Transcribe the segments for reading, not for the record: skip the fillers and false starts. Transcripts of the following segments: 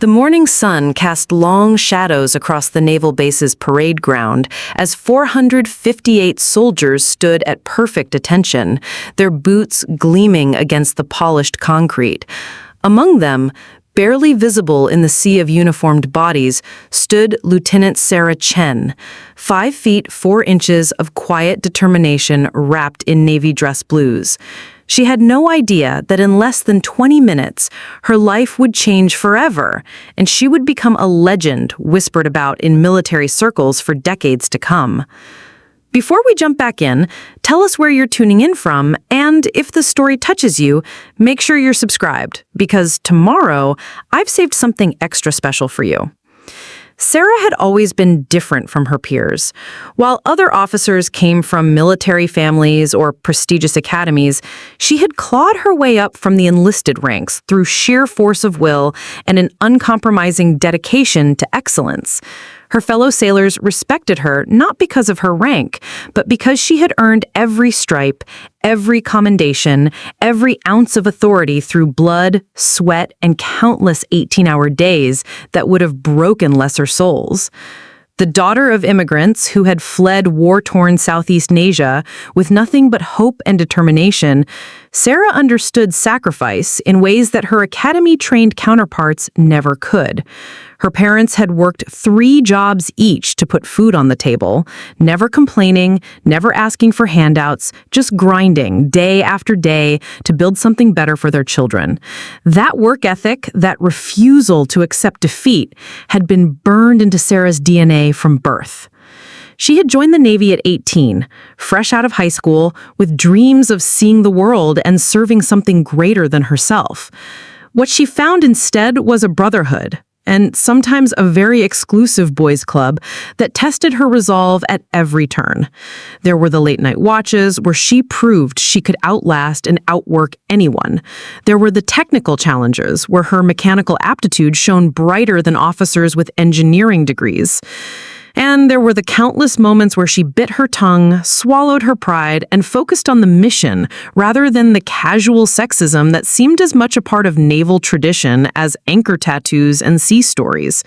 The morning sun cast long shadows across the naval base's parade ground as 458 soldiers stood at perfect attention, their boots gleaming against the polished concrete. Among them, barely visible in the sea of uniformed bodies, stood Lieutenant Sarah Chen, 5 feet 4 inches of quiet determination wrapped in navy dress blues. She had no idea that in less than 20 minutes, her life would change forever, and she would become a legend whispered about in military circles for decades to come. Before we jump back in, tell us where you're tuning in from, and if the story touches you, make sure you're subscribed, because tomorrow, I've saved something extra special for you. Sarah had always been different from her peers. While other officers came from military families or prestigious academies, she had clawed her way up from the enlisted ranks through sheer force of will and an uncompromising dedication to excellence. Her fellow sailors respected her not because of her rank, but because she had earned every stripe, every commendation, every ounce of authority through blood, sweat, and countless 18-hour days that would have broken lesser souls. The daughter of immigrants who had fled war-torn Southeast Asia with nothing but hope and determination, Sarah understood sacrifice in ways that her academy-trained counterparts never could. Her parents had worked 3 jobs each to put food on the table, never complaining, never asking for handouts, just grinding day after day to build something better for their children. That work ethic, that refusal to accept defeat, had been burned into Sarah's DNA from birth. She had joined the Navy at 18, fresh out of high school, with dreams of seeing the world and serving something greater than herself. What she found instead was a brotherhood, and sometimes a very exclusive boys' club that tested her resolve at every turn. There were the late-night watches where she proved she could outlast and outwork anyone. There were the technical challenges where her mechanical aptitude shone brighter than officers with engineering degrees. And there were the countless moments where she bit her tongue, swallowed her pride, and focused on the mission rather than the casual sexism that seemed as much a part of naval tradition as anchor tattoos and sea stories.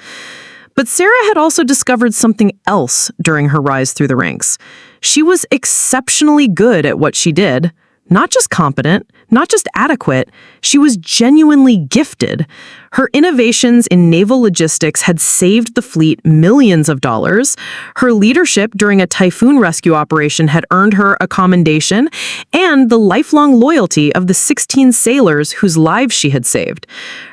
But Sarah had also discovered something else during her rise through the ranks. She was exceptionally good at what she did. Not just competent, not just adequate, she was genuinely gifted. Her innovations in naval logistics had saved the fleet millions of dollars. Her leadership during a typhoon rescue operation had earned her a commendation and the lifelong loyalty of the 16 sailors whose lives she had saved.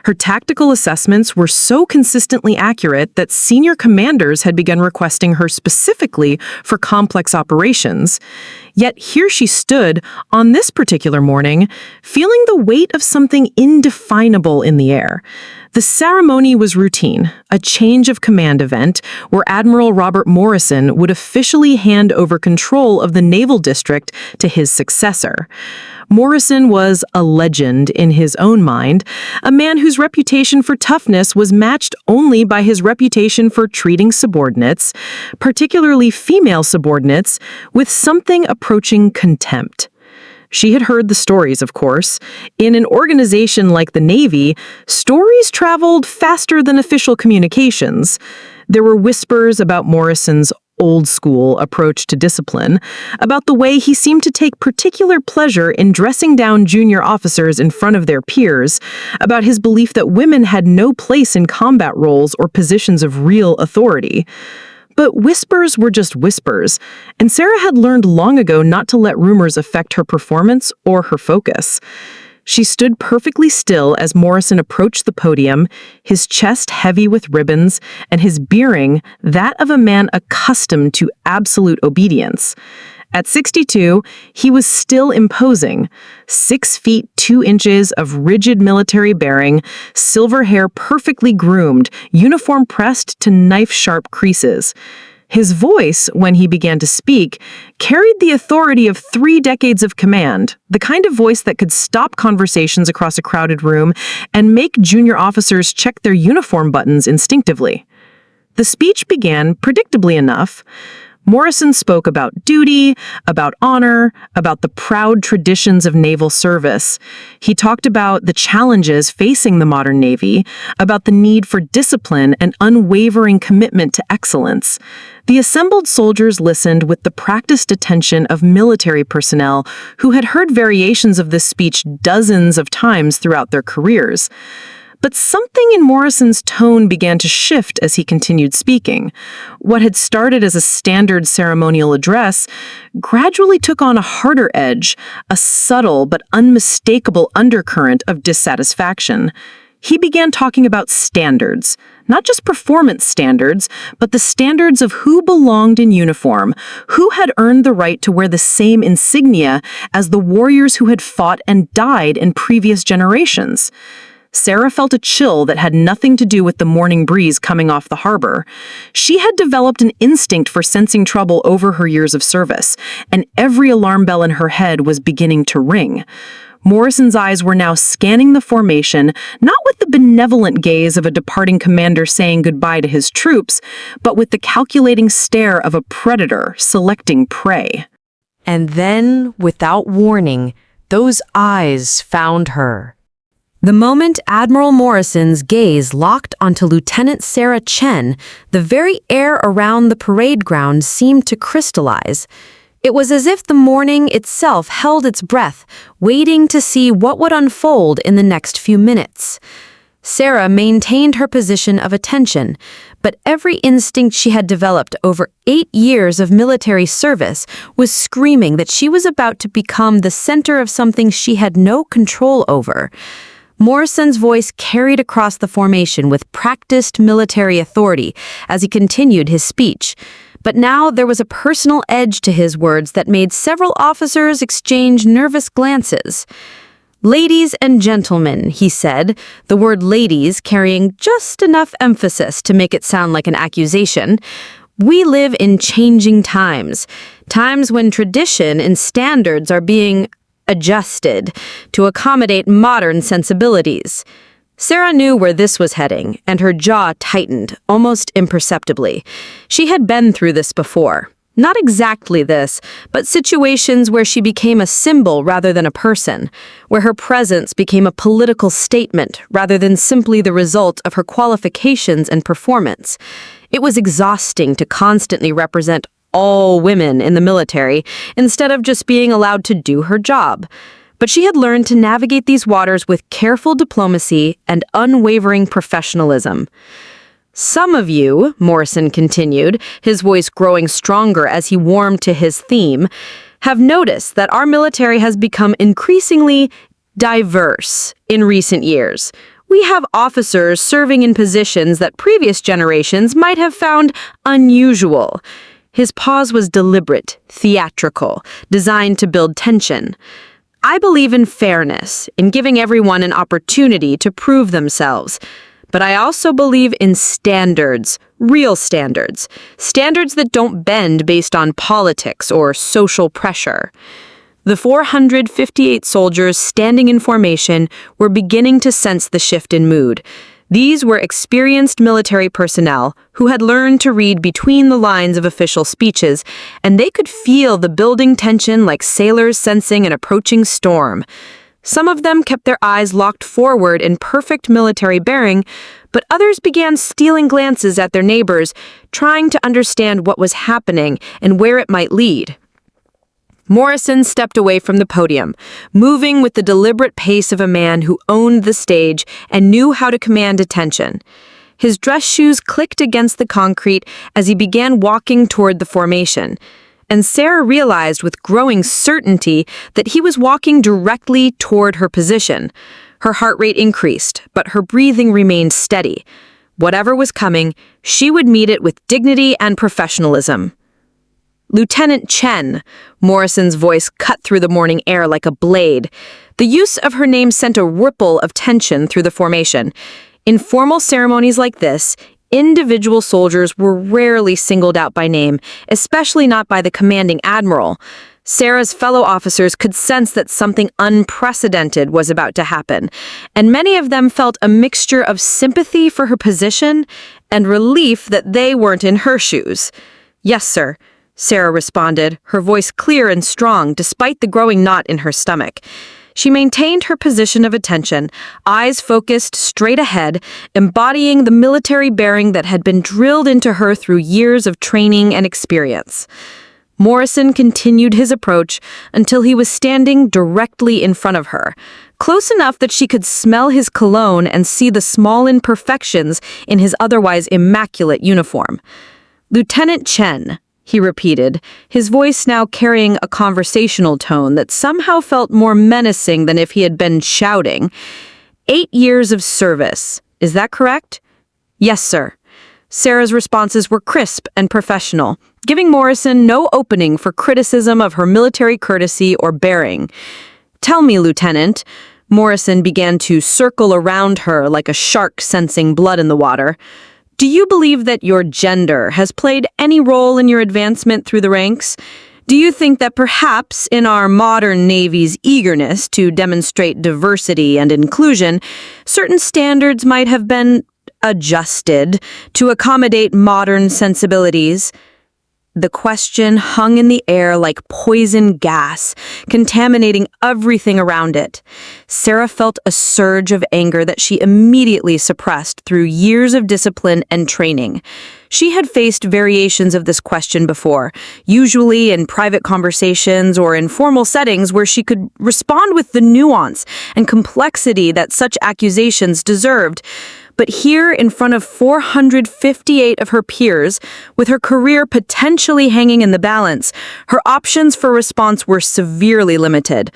Her tactical assessments were so consistently accurate that senior commanders had begun requesting her specifically for complex operations. Yet here she stood on this particular morning, feeling the weight of something indefinable in the air. The ceremony was routine, a change of command event where Admiral Robert Morrison would officially hand over control of the Naval District to his successor. Morrison was a legend in his own mind, a man whose reputation for toughness was matched only by his reputation for treating subordinates, particularly female subordinates, with something approaching contempt. She had heard the stories, of course. In an organization like the Navy, stories traveled faster than official communications. There were whispers about Morrison's old-school approach to discipline, about the way he seemed to take particular pleasure in dressing down junior officers in front of their peers, about his belief that women had no place in combat roles or positions of real authority. But whispers were just whispers, and Sarah had learned long ago not to let rumors affect her performance or her focus. She stood perfectly still as Morrison approached the podium, his chest heavy with ribbons, and his bearing that of a man accustomed to absolute obedience. At 62, he was still imposing. 6 feet 2 inches of rigid military bearing, silver hair perfectly groomed, uniform pressed to knife-sharp creases. His voice, when he began to speak, carried the authority of 3 decades of command, the kind of voice that could stop conversations across a crowded room and make junior officers check their uniform buttons instinctively. The speech began predictably enough. Morrison spoke about duty, about honor, about the proud traditions of naval service. He talked about the challenges facing the modern Navy, about the need for discipline and unwavering commitment to excellence. The assembled soldiers listened with the practiced attention of military personnel who had heard variations of this speech dozens of times throughout their careers. But something in Morrison's tone began to shift as he continued speaking. What had started as a standard ceremonial address gradually took on a harder edge, a subtle but unmistakable undercurrent of dissatisfaction. He began talking about standards, not just performance standards, but the standards of who belonged in uniform, who had earned the right to wear the same insignia as the warriors who had fought and died in previous generations. Sarah felt a chill that had nothing to do with the morning breeze coming off the harbor. She had developed an instinct for sensing trouble over her years of service, and every alarm bell in her head was beginning to ring. Morrison's eyes were now scanning the formation, not with the benevolent gaze of a departing commander saying goodbye to his troops, but with the calculating stare of a predator selecting prey. And then, without warning, those eyes found her. The moment Admiral Morrison's gaze locked onto Lieutenant Sarah Chen, the very air around the parade ground seemed to crystallize. It was as if the morning itself held its breath, waiting to see what would unfold in the next few minutes. Sarah maintained her position of attention, but every instinct she had developed over 8 years of military service was screaming that she was about to become the center of something she had no control over. Morrison's voice carried across the formation with practiced military authority as he continued his speech. But now there was a personal edge to his words that made several officers exchange nervous glances. "Ladies and gentlemen," he said, the word ladies carrying just enough emphasis to make it sound like an accusation. "We live in changing times, times when tradition and standards are being adjusted to accommodate modern sensibilities." Sarah knew where this was heading, and her jaw tightened, almost imperceptibly. She had been through this before. Not exactly this, but situations where she became a symbol rather than a person, where her presence became a political statement rather than simply the result of her qualifications and performance. It was exhausting to constantly represent all women in the military instead of just being allowed to do her job. But she had learned to navigate these waters with careful diplomacy and unwavering professionalism. "Some of you," Morrison continued, his voice growing stronger as he warmed to his theme, "have noticed that our military has become increasingly diverse in recent years. We have officers serving in positions that previous generations might have found unusual." His pause was deliberate, theatrical, designed to build tension. "I believe in fairness, in giving everyone an opportunity to prove themselves. But I also believe in standards, real standards, standards that don't bend based on politics or social pressure." The 458 soldiers standing in formation were beginning to sense the shift in mood. These were experienced military personnel who had learned to read between the lines of official speeches, and they could feel the building tension like sailors sensing an approaching storm. Some of them kept their eyes locked forward in perfect military bearing, but others began stealing glances at their neighbors, trying to understand what was happening and where it might lead. Morrison stepped away from the podium, moving with the deliberate pace of a man who owned the stage and knew how to command attention. His dress shoes clicked against the concrete as he began walking toward the formation, and Sarah realized with growing certainty that he was walking directly toward her position. Her heart rate increased, but her breathing remained steady. Whatever was coming, she would meet it with dignity and professionalism. "Lieutenant Chen," Morrison's voice cut through the morning air like a blade. The use of her name sent a ripple of tension through the formation. In formal ceremonies like this, individual soldiers were rarely singled out by name, especially not by the commanding admiral. Sarah's fellow officers could sense that something unprecedented was about to happen, and many of them felt a mixture of sympathy for her position and relief that they weren't in her shoes. "Yes, sir," Sarah responded, her voice clear and strong despite the growing knot in her stomach. She maintained her position of attention, eyes focused straight ahead, embodying the military bearing that had been drilled into her through years of training and experience. Morrison continued his approach until he was standing directly in front of her, close enough that she could smell his cologne and see the small imperfections in his otherwise immaculate uniform. "Lieutenant Chen," he repeated, his voice now carrying a conversational tone that somehow felt more menacing than if he had been shouting. "8 years of service. Is that correct?" "Yes, sir." Sarah's responses were crisp and professional, giving Morrison no opening for criticism of her military courtesy or bearing. "Tell me, Lieutenant," Morrison began to circle around her like a shark sensing blood in the water, "do you believe that your gender has played any role in your advancement through the ranks? Do you think that perhaps in our modern Navy's eagerness to demonstrate diversity and inclusion, certain standards might have been adjusted to accommodate modern sensibilities?" The question hung in the air like poison gas, contaminating everything around it. Sarah felt a surge of anger that she immediately suppressed through years of discipline and training. She had faced variations of this question before, usually in private conversations or in formal settings where she could respond with the nuance and complexity that such accusations deserved. But here, in front of 458 of her peers, with her career potentially hanging in the balance, her options for response were severely limited.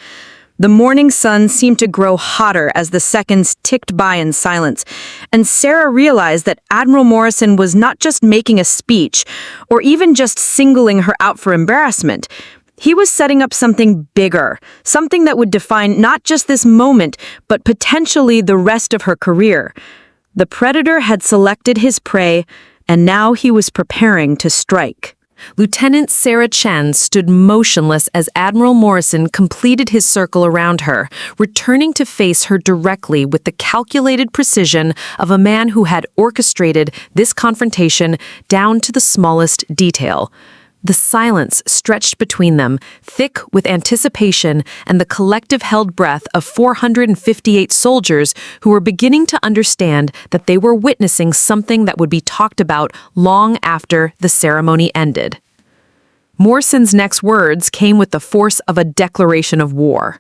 The morning sun seemed to grow hotter as the seconds ticked by in silence, and Sarah realized that Admiral Morrison was not just making a speech, or even just singling her out for embarrassment. He was setting up something bigger, something that would define not just this moment, but potentially the rest of her career. The predator had selected his prey, and now he was preparing to strike. Lieutenant Sarah Chen stood motionless as Admiral Morrison completed his circle around her, returning to face her directly with the calculated precision of a man who had orchestrated this confrontation down to the smallest detail. The silence stretched between them, thick with anticipation and the collective held breath of 458 soldiers who were beginning to understand that they were witnessing something that would be talked about long after the ceremony ended. Morrison's next words came with the force of a declaration of war.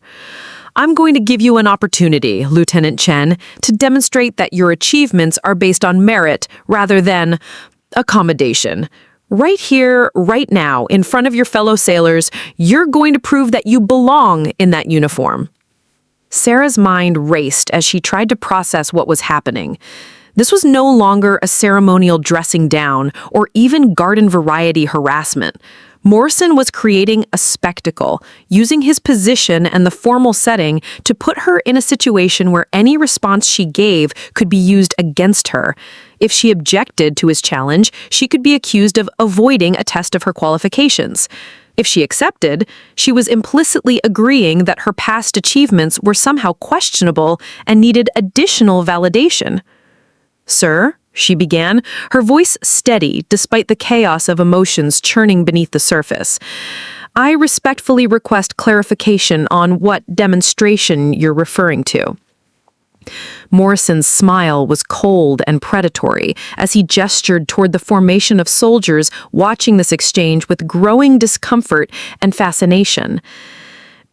"I'm going to give you an opportunity, Lieutenant Chen, to demonstrate that your achievements are based on merit rather than accommodation. Right here, right now, in front of your fellow sailors, you're going to prove that you belong in that uniform." Sarah's mind raced as she tried to process what was happening. This was no longer a ceremonial dressing down or even garden variety harassment. Morrison was creating a spectacle, using his position and the formal setting to put her in a situation where any response she gave could be used against her. If she objected to his challenge, she could be accused of avoiding a test of her qualifications. If she accepted, she was implicitly agreeing that her past achievements were somehow questionable and needed additional validation. "Sir," she began, her voice steady despite the chaos of emotions churning beneath the surface, "I respectfully request clarification on what demonstration you're referring to." Morrison's smile was cold and predatory as he gestured toward the formation of soldiers watching this exchange with growing discomfort and fascination.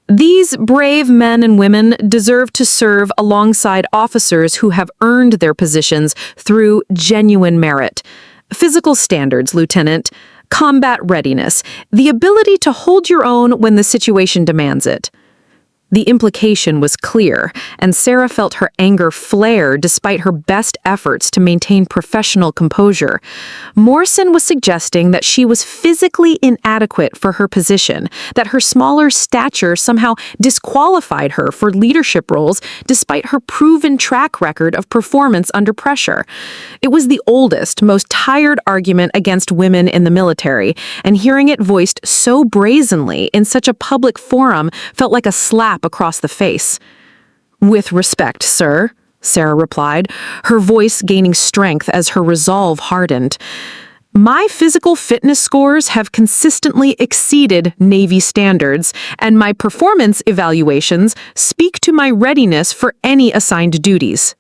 "These brave men and women deserve to serve alongside officers who have earned their positions through genuine merit. Physical standards, Lieutenant, combat readiness, the ability to hold your own when the situation demands it." The implication was clear, and Sarah felt her anger flare despite her best efforts to maintain professional composure. Morrison was suggesting that she was physically inadequate for her position, that her smaller stature somehow disqualified her for leadership roles despite her proven track record of performance under pressure. It was the oldest, most tired argument against women in the military, and hearing it voiced so brazenly in such a public forum felt like a slap across the face. "With respect, sir," Sarah replied, her voice gaining strength as her resolve hardened. My physical fitness scores have consistently exceeded Navy standards, and my performance evaluations speak to my readiness for any assigned duties.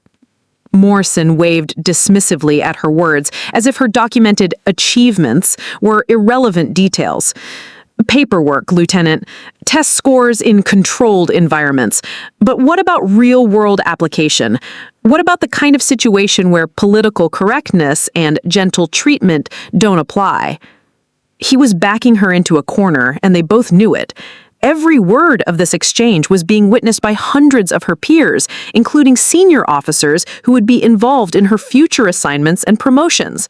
Morrison waved dismissively at her words, as if her documented achievements were irrelevant details. Paperwork, Lieutenant. Test scores in controlled environments. But what about real-world application? What about the kind of situation where political correctness and gentle treatment don't apply? He was backing her into a corner, and they both knew it. Every word of this exchange was being witnessed by hundreds of her peers, including senior officers who would be involved in her future assignments and promotions.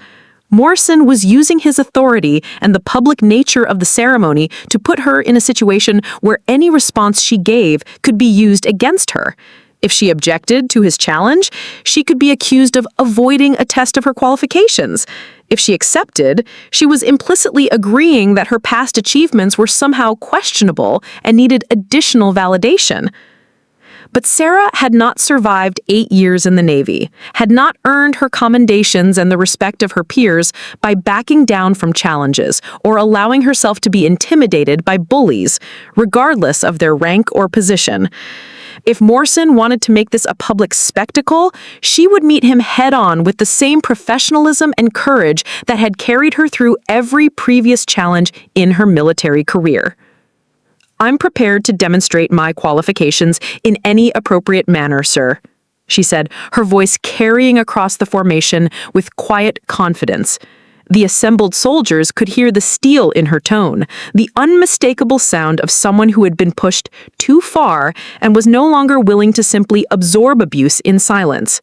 Morrison was using his authority and the public nature of the ceremony to put her in a situation where any response she gave could be used against her. If she objected to his challenge, she could be accused of avoiding a test of her qualifications. If she accepted, she was implicitly agreeing that her past achievements were somehow questionable and needed additional validation. But Sarah had not survived 8 years in the Navy, had not earned her commendations and the respect of her peers by backing down from challenges or allowing herself to be intimidated by bullies, regardless of their rank or position. If Morrison wanted to make this a public spectacle, she would meet him head-on with the same professionalism and courage that had carried her through every previous challenge in her military career. "I'm prepared to demonstrate my qualifications in any appropriate manner, sir," she said, her voice carrying across the formation with quiet confidence. The assembled soldiers could hear the steel in her tone, the unmistakable sound of someone who had been pushed too far and was no longer willing to simply absorb abuse in silence.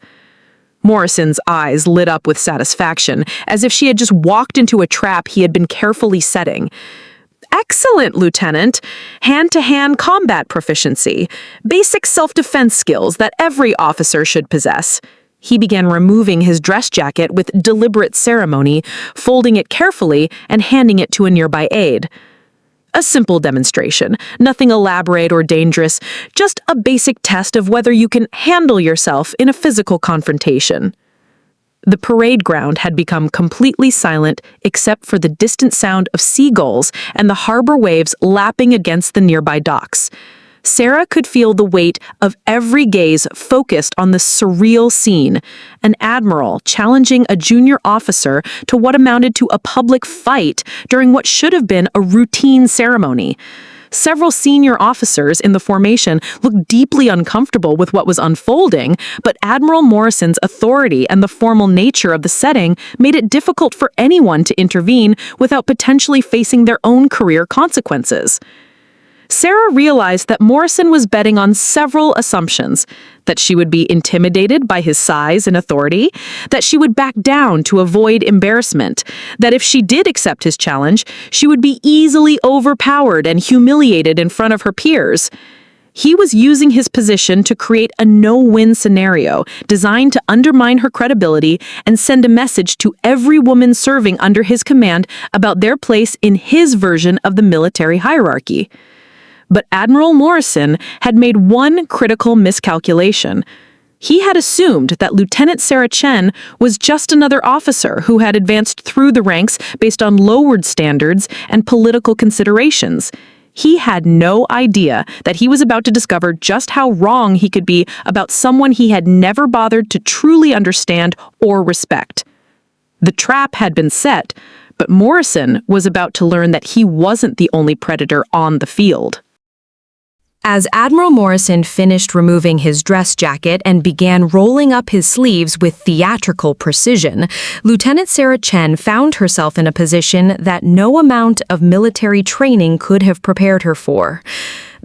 Morrison's eyes lit up with satisfaction, as if she had just walked into a trap he had been carefully setting. "Excellent, Lieutenant. Hand-to-hand combat proficiency. Basic self-defense skills that every officer should possess." He began removing his dress jacket with deliberate ceremony, folding it carefully and handing it to a nearby aide. "A simple demonstration, nothing elaborate or dangerous, just a basic test of whether you can handle yourself in a physical confrontation." The parade ground had become completely silent except for the distant sound of seagulls and the harbor waves lapping against the nearby docks. Sarah could feel the weight of every gaze focused on this surreal scene, an admiral challenging a junior officer to what amounted to a public fight during what should have been a routine ceremony. Several senior officers in the formation looked deeply uncomfortable with what was unfolding, but Admiral Morrison's authority and the formal nature of the setting made it difficult for anyone to intervene without potentially facing their own career consequences. Sarah realized that Morrison was betting on several assumptions: that she would be intimidated by his size and authority, that she would back down to avoid embarrassment, that if she did accept his challenge, she would be easily overpowered and humiliated in front of her peers. He was using his position to create a no-win scenario designed to undermine her credibility and send a message to every woman serving under his command about their place in his version of the military hierarchy. But Admiral Morrison had made one critical miscalculation. He had assumed that Lieutenant Sarah Chen was just another officer who had advanced through the ranks based on lowered standards and political considerations. He had no idea that he was about to discover just how wrong he could be about someone he had never bothered to truly understand or respect. The trap had been set, but Morrison was about to learn that he wasn't the only predator on the field. As Admiral Morrison finished removing his dress jacket and began rolling up his sleeves with theatrical precision, Lieutenant Sarah Chen found herself in a position that no amount of military training could have prepared her for.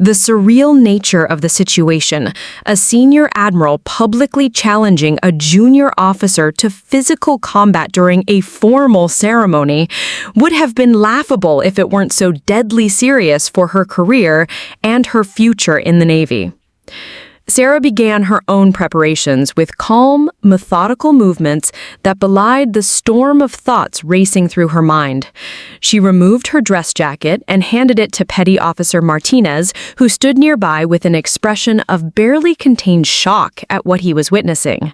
The surreal nature of the situation, a senior admiral publicly challenging a junior officer to physical combat during a formal ceremony, would have been laughable if it weren't so deadly serious for her career and her future in the Navy. Sarah began her own preparations with calm, methodical movements that belied the storm of thoughts racing through her mind. She removed her dress jacket and handed it to Petty Officer Martinez, who stood nearby with an expression of barely contained shock at what he was witnessing.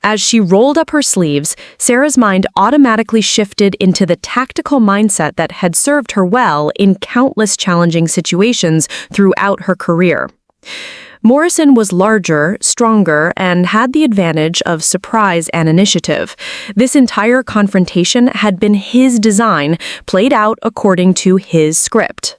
As she rolled up her sleeves, Sarah's mind automatically shifted into the tactical mindset that had served her well in countless challenging situations throughout her career. Morrison was larger, stronger, and had the advantage of surprise and initiative. This entire confrontation had been his design, played out according to his script.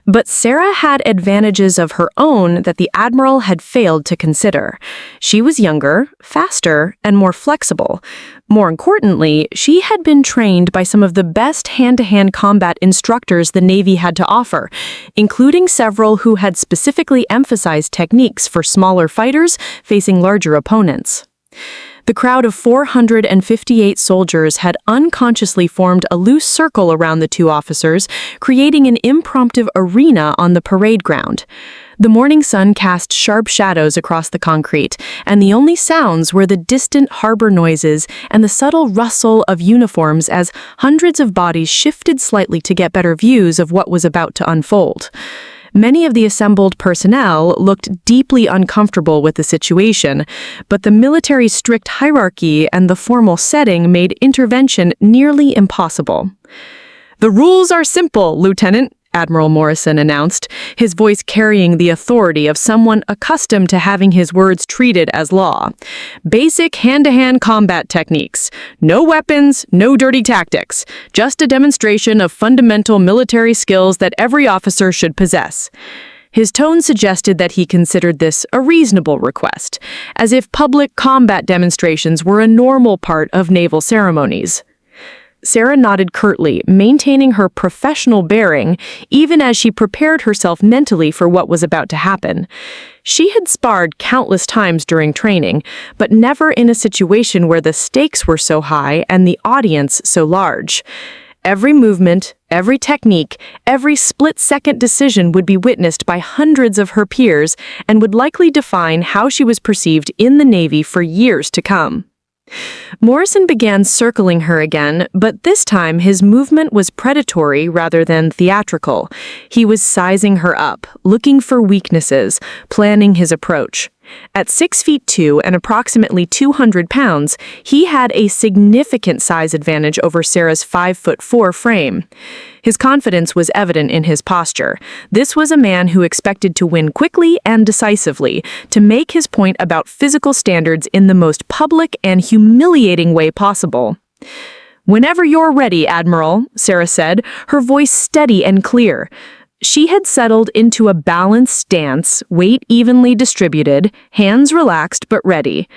But Sarah had advantages of her own that the Admiral had failed to consider. She was younger, faster, and more flexible. More importantly, she had been trained by some of the best hand-to-hand combat instructors the Navy had to offer, including several who had specifically emphasized techniques for smaller fighters facing larger opponents. The crowd of 458 soldiers had unconsciously formed a loose circle around the two officers, creating an impromptu arena on the parade ground. The morning sun cast sharp shadows across the concrete, and the only sounds were the distant harbor noises and the subtle rustle of uniforms as hundreds of bodies shifted slightly to get better views of what was about to unfold. Many of the assembled personnel looked deeply uncomfortable with the situation, but the military's strict hierarchy and the formal setting made intervention nearly impossible. "The rules are simple, Lieutenant," Admiral Morrison announced, his voice carrying the authority of someone accustomed to having his words treated as law. "Basic hand-to-hand combat techniques. No weapons, no dirty tactics. Just a demonstration of fundamental military skills that every officer should possess." His tone suggested that he considered this a reasonable request, as if public combat demonstrations were a normal part of naval ceremonies. Sarah nodded curtly, maintaining her professional bearing, even as she prepared herself mentally for what was about to happen. She had sparred countless times during training, but never in a situation where the stakes were so high and the audience so large. Every movement, every technique, every split-second decision would be witnessed by hundreds of her peers and would likely define how she was perceived in the Navy for years to come. Morrison began circling her again, but this time his movement was predatory rather than theatrical. He was sizing her up, looking for weaknesses, planning his approach. At 6'2" and approximately 200 pounds, he had a significant size advantage over Sarah's 5'4" frame. His confidence was evident in his posture. This was a man who expected to win quickly and decisively, to make his point about physical standards in the most public and humiliating way possible. "Whenever you're ready, Admiral," Sarah said, her voice steady and clear. She had settled into a balanced stance, weight evenly distributed, hands relaxed but ready.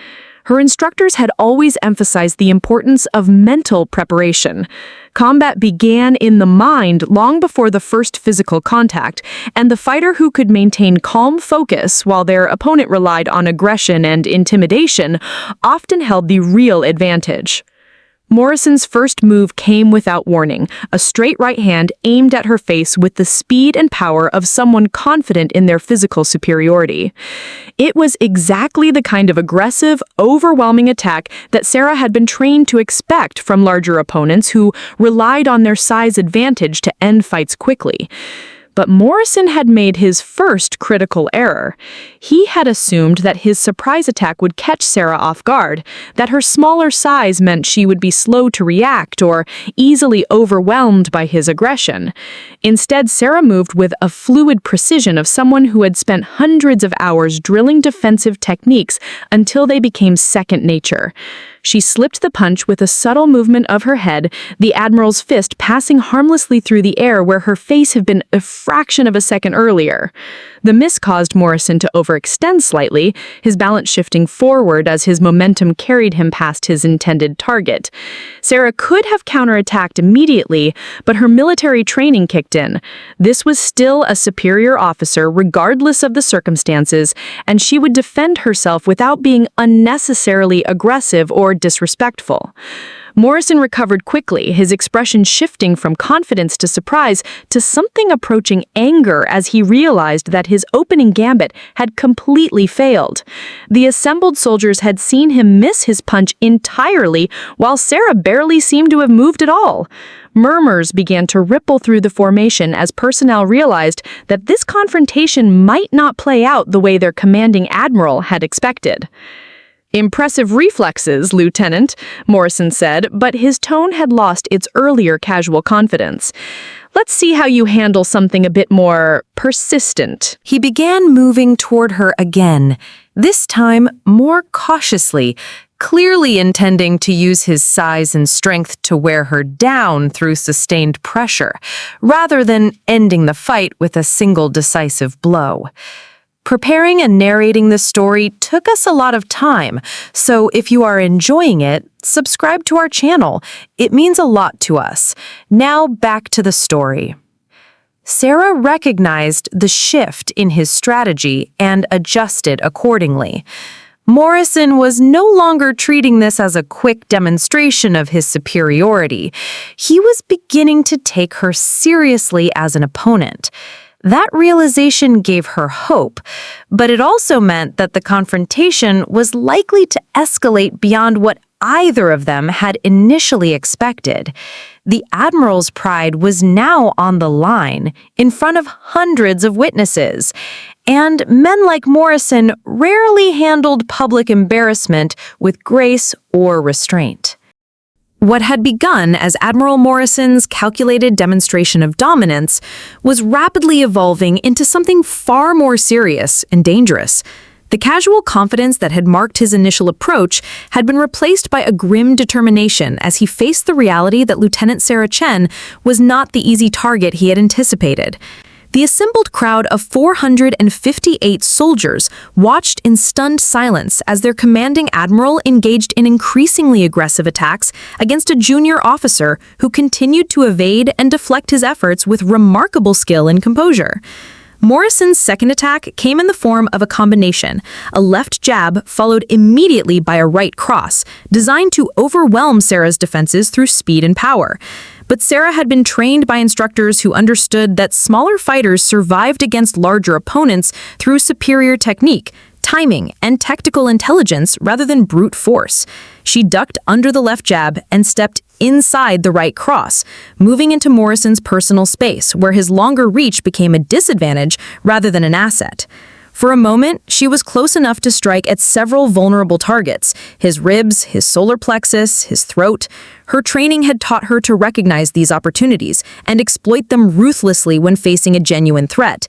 Her instructors had always emphasized the importance of mental preparation. Combat began in the mind long before the first physical contact, and the fighter who could maintain calm focus while their opponent relied on aggression and intimidation often held the real advantage. Morrison's first move came without warning, a straight right hand aimed at her face with the speed and power of someone confident in their physical superiority. It was exactly the kind of aggressive, overwhelming attack that Sarah had been trained to expect from larger opponents who relied on their size advantage to end fights quickly. But Morrison had made his first critical error. He had assumed that his surprise attack would catch Sarah off guard, that her smaller size meant she would be slow to react or easily overwhelmed by his aggression. Instead, Sarah moved with a fluid precision of someone who had spent hundreds of hours drilling defensive techniques until they became second nature. She slipped the punch with a subtle movement of her head, the Admiral's fist passing harmlessly through the air where her face had been a fraction of a second earlier. The miss caused Morrison to overextend slightly, his balance shifting forward as his momentum carried him past his intended target. Sarah could have counterattacked immediately, but her military training kicked in. This was still a superior officer regardless of the circumstances, and she would defend herself without being unnecessarily aggressive or disrespectful. Morrison recovered quickly, his expression shifting from confidence to surprise to something approaching anger as he realized that his opening gambit had completely failed. The assembled soldiers had seen him miss his punch entirely, while Sarah barely seemed to have moved at all. Murmurs began to ripple through the formation as personnel realized that this confrontation might not play out the way their commanding admiral had expected. "Impressive reflexes, Lieutenant," Morrison said, but his tone had lost its earlier casual confidence. "Let's see how you handle something a bit more persistent." He began moving toward her again, this time more cautiously, clearly intending to use his size and strength to wear her down through sustained pressure, rather than ending the fight with a single decisive blow. Preparing and narrating this story took us a lot of time, so if you are enjoying it, subscribe to our channel. It means a lot to us. Now back to the story. Sarah recognized the shift in his strategy and adjusted accordingly. Morrison was no longer treating this as a quick demonstration of his superiority. He was beginning to take her seriously as an opponent. That realization gave her hope, but it also meant that the confrontation was likely to escalate beyond what either of them had initially expected. The Admiral's pride was now on the line, in front of hundreds of witnesses, and men like Morrison rarely handled public embarrassment with grace or restraint. What had begun as Admiral Morrison's calculated demonstration of dominance was rapidly evolving into something far more serious and dangerous. The casual confidence that had marked his initial approach had been replaced by a grim determination as he faced the reality that Lieutenant Sarah Chen was not the easy target he had anticipated. The assembled crowd of 458 soldiers watched in stunned silence as their commanding admiral engaged in increasingly aggressive attacks against a junior officer who continued to evade and deflect his efforts with remarkable skill and composure. Morrison's second attack came in the form of a combination, a left jab followed immediately by a right cross, designed to overwhelm Sarah's defenses through speed and power. But Sarah had been trained by instructors who understood that smaller fighters survived against larger opponents through superior technique, timing, and tactical intelligence rather than brute force. She ducked under the left jab and stepped inside the right cross, moving into Morrison's personal space, where his longer reach became a disadvantage rather than an asset. For a moment, she was close enough to strike at several vulnerable targets: his ribs, his solar plexus, his throat. Her training had taught her to recognize these opportunities and exploit them ruthlessly when facing a genuine threat.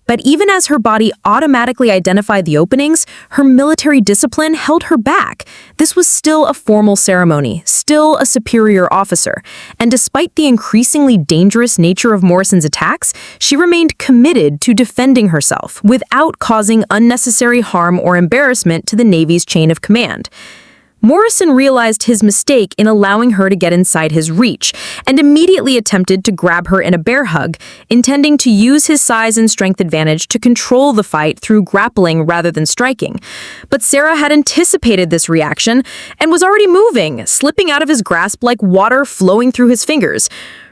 But even as her body automatically identified the openings, her military discipline held her back. This was still a formal ceremony, still a superior officer. And despite the increasingly dangerous nature of Morrison's attacks, she remained committed to defending herself without causing unnecessary harm or embarrassment to the Navy's chain of command. Morrison realized his mistake in allowing her to get inside his reach and immediately attempted to grab her in a bear hug, intending to use his size and strength advantage to control the fight through grappling rather than striking. But Sarah had anticipated this reaction and was already moving, slipping out of his grasp like water flowing through his fingers.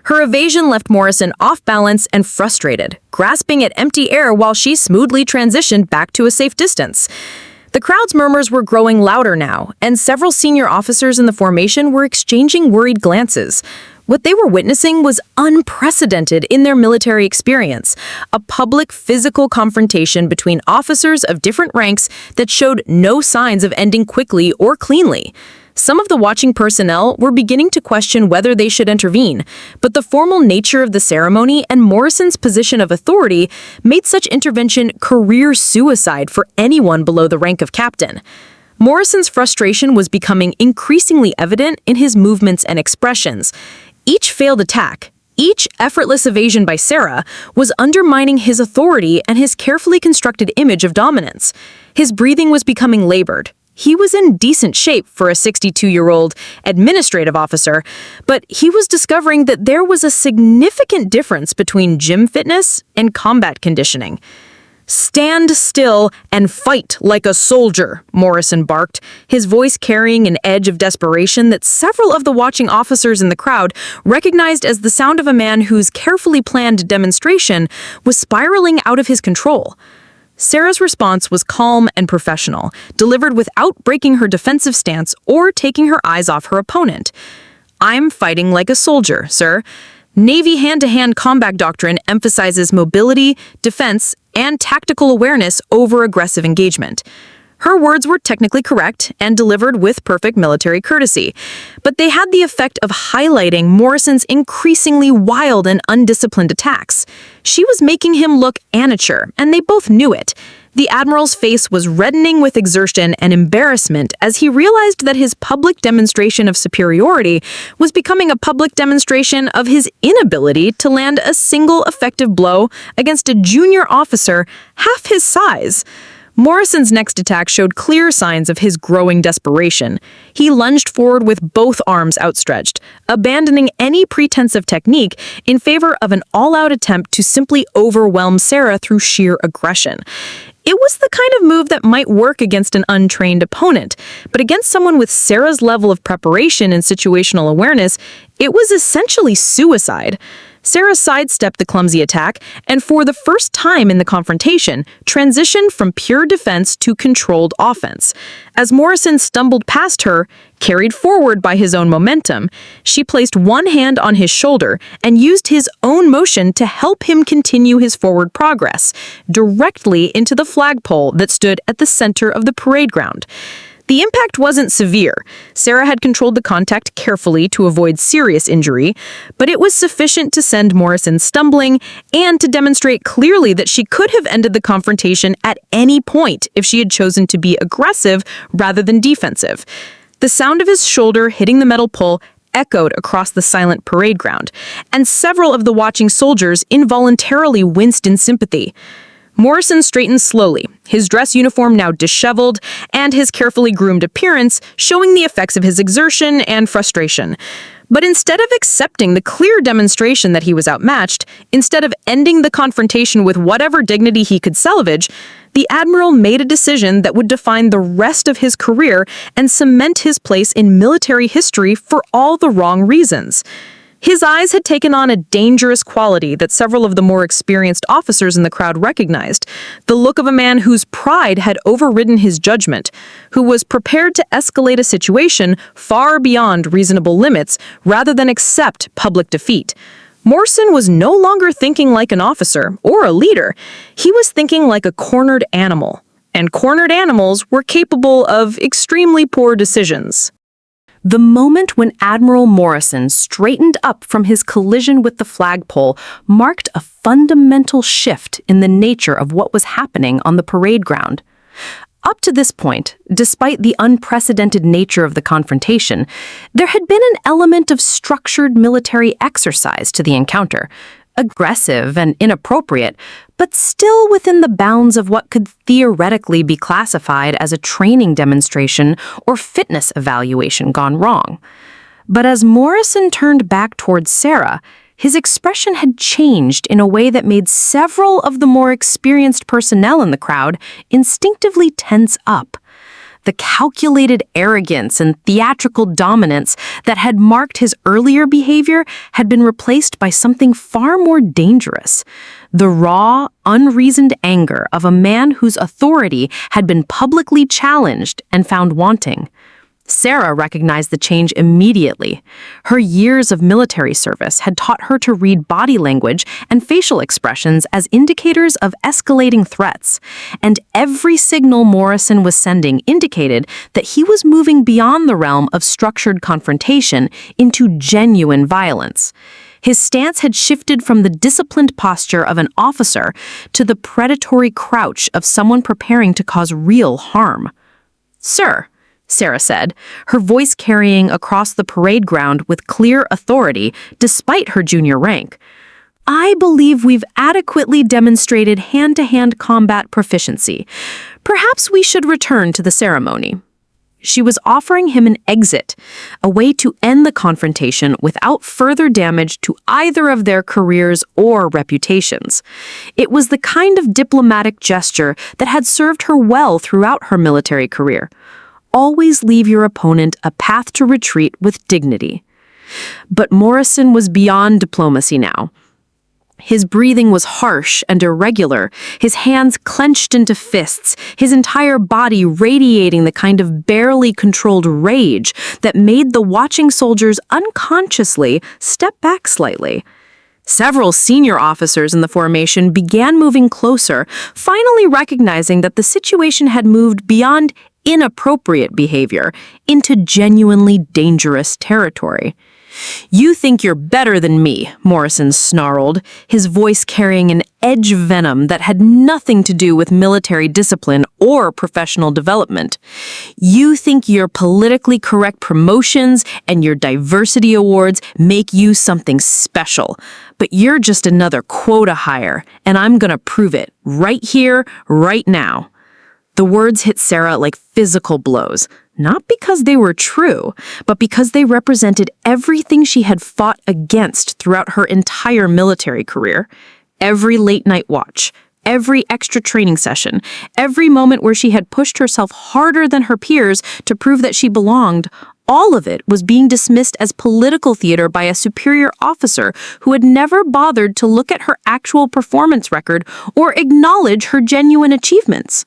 Her evasion left Morrison off balance and frustrated, grasping at empty air while she smoothly transitioned back to a safe distance. The crowd's murmurs were growing louder now, and several senior officers in the formation were exchanging worried glances. What they were witnessing was unprecedented in their military experience, a public physical confrontation between officers of different ranks that showed no signs of ending quickly or cleanly. Some of the watching personnel were beginning to question whether they should intervene, but the formal nature of the ceremony and Morrison's position of authority made such intervention career suicide for anyone below the rank of captain. Morrison's frustration was becoming increasingly evident in his movements and expressions. Each failed attack, each effortless evasion by Sarah, was undermining his authority and his carefully constructed image of dominance. His breathing was becoming labored. He was in decent shape for a 62-year-old administrative officer, but he was discovering that there was a significant difference between gym fitness and combat conditioning. "Stand still and fight like a soldier," Morrison barked, his voice carrying an edge of desperation that several of the watching officers in the crowd recognized as the sound of a man whose carefully planned demonstration was spiraling out of his control. Sarah's response was calm and professional, delivered without breaking her defensive stance or taking her eyes off her opponent. "I'm fighting like a soldier, sir. Navy hand-to-hand combat doctrine emphasizes mobility, defense, and tactical awareness over aggressive engagement." Her words were technically correct and delivered with perfect military courtesy, but they had the effect of highlighting Morrison's increasingly wild and undisciplined attacks. She was making him look amateur, and they both knew it. The Admiral's face was reddening with exertion and embarrassment as he realized that his public demonstration of superiority was becoming a public demonstration of his inability to land a single effective blow against a junior officer half his size. Morrison's next attack showed clear signs of his growing desperation. He lunged forward with both arms outstretched, abandoning any pretense of technique in favor of an all-out attempt to simply overwhelm Sarah through sheer aggression. It was the kind of move that might work against an untrained opponent, but against someone with Sarah's level of preparation and situational awareness, it was essentially suicide. Sarah sidestepped the clumsy attack and, for the first time in the confrontation, transitioned from pure defense to controlled offense. As Morrison stumbled past her, carried forward by his own momentum, she placed one hand on his shoulder and used his own motion to help him continue his forward progress, directly into the flagpole that stood at the center of the parade ground. The impact wasn't severe. Sarah had controlled the contact carefully to avoid serious injury, but it was sufficient to send Morrison stumbling and to demonstrate clearly that she could have ended the confrontation at any point if she had chosen to be aggressive rather than defensive. The sound of his shoulder hitting the metal pole echoed across the silent parade ground, and several of the watching soldiers involuntarily winced in sympathy. Morrison straightened slowly, his dress uniform now disheveled, and his carefully groomed appearance showing the effects of his exertion and frustration. But instead of accepting the clear demonstration that he was outmatched, instead of ending the confrontation with whatever dignity he could salvage, the Admiral made a decision that would define the rest of his career and cement his place in military history for all the wrong reasons. His eyes had taken on a dangerous quality that several of the more experienced officers in the crowd recognized, the look of a man whose pride had overridden his judgment, who was prepared to escalate a situation far beyond reasonable limits rather than accept public defeat. Morrison was no longer thinking like an officer or a leader. He was thinking like a cornered animal, and cornered animals were capable of extremely poor decisions. The moment when Admiral Morrison straightened up from his collision with the flagpole marked a fundamental shift in the nature of what was happening on the parade ground. Up to this point, despite the unprecedented nature of the confrontation, there had been an element of structured military exercise to the encounter, aggressive and inappropriate, but still within the bounds of what could theoretically be classified as a training demonstration or fitness evaluation gone wrong. But as Morrison turned back towards Sarah, his expression had changed in a way that made several of the more experienced personnel in the crowd instinctively tense up. The calculated arrogance and theatrical dominance that had marked his earlier behavior had been replaced by something far more dangerous: the raw, unreasoned anger of a man whose authority had been publicly challenged and found wanting. Sarah recognized the change immediately. Her years of military service had taught her to read body language and facial expressions as indicators of escalating threats, and every signal Morrison was sending indicated that he was moving beyond the realm of structured confrontation into genuine violence. His stance had shifted from the disciplined posture of an officer to the predatory crouch of someone preparing to cause real harm. "Sir," Sarah said, her voice carrying across the parade ground with clear authority despite her junior rank, "I believe we've adequately demonstrated hand-to-hand combat proficiency. Perhaps we should return to the ceremony." She was offering him an exit, a way to end the confrontation without further damage to either of their careers or reputations. It was the kind of diplomatic gesture that had served her well throughout her military career. Always leave your opponent a path to retreat with dignity. But Morrison was beyond diplomacy now. His breathing was harsh and irregular, his hands clenched into fists, his entire body radiating the kind of barely controlled rage that made the watching soldiers unconsciously step back slightly. Several senior officers in the formation began moving closer, finally recognizing that the situation had moved beyond inappropriate behavior into genuinely dangerous territory. "You think you're better than me," Morrison snarled, his voice carrying an edge of venom that had nothing to do with military discipline or professional development. "You think your politically correct promotions and your diversity awards make you something special, but you're just another quota hire, and I'm gonna prove it right here, right now." The words hit Sarah like physical blows, not because they were true, but because they represented everything she had fought against throughout her entire military career. Every late-night watch, every extra training session, every moment where she had pushed herself harder than her peers to prove that she belonged, all of it was being dismissed as political theater by a superior officer who had never bothered to look at her actual performance record or acknowledge her genuine achievements.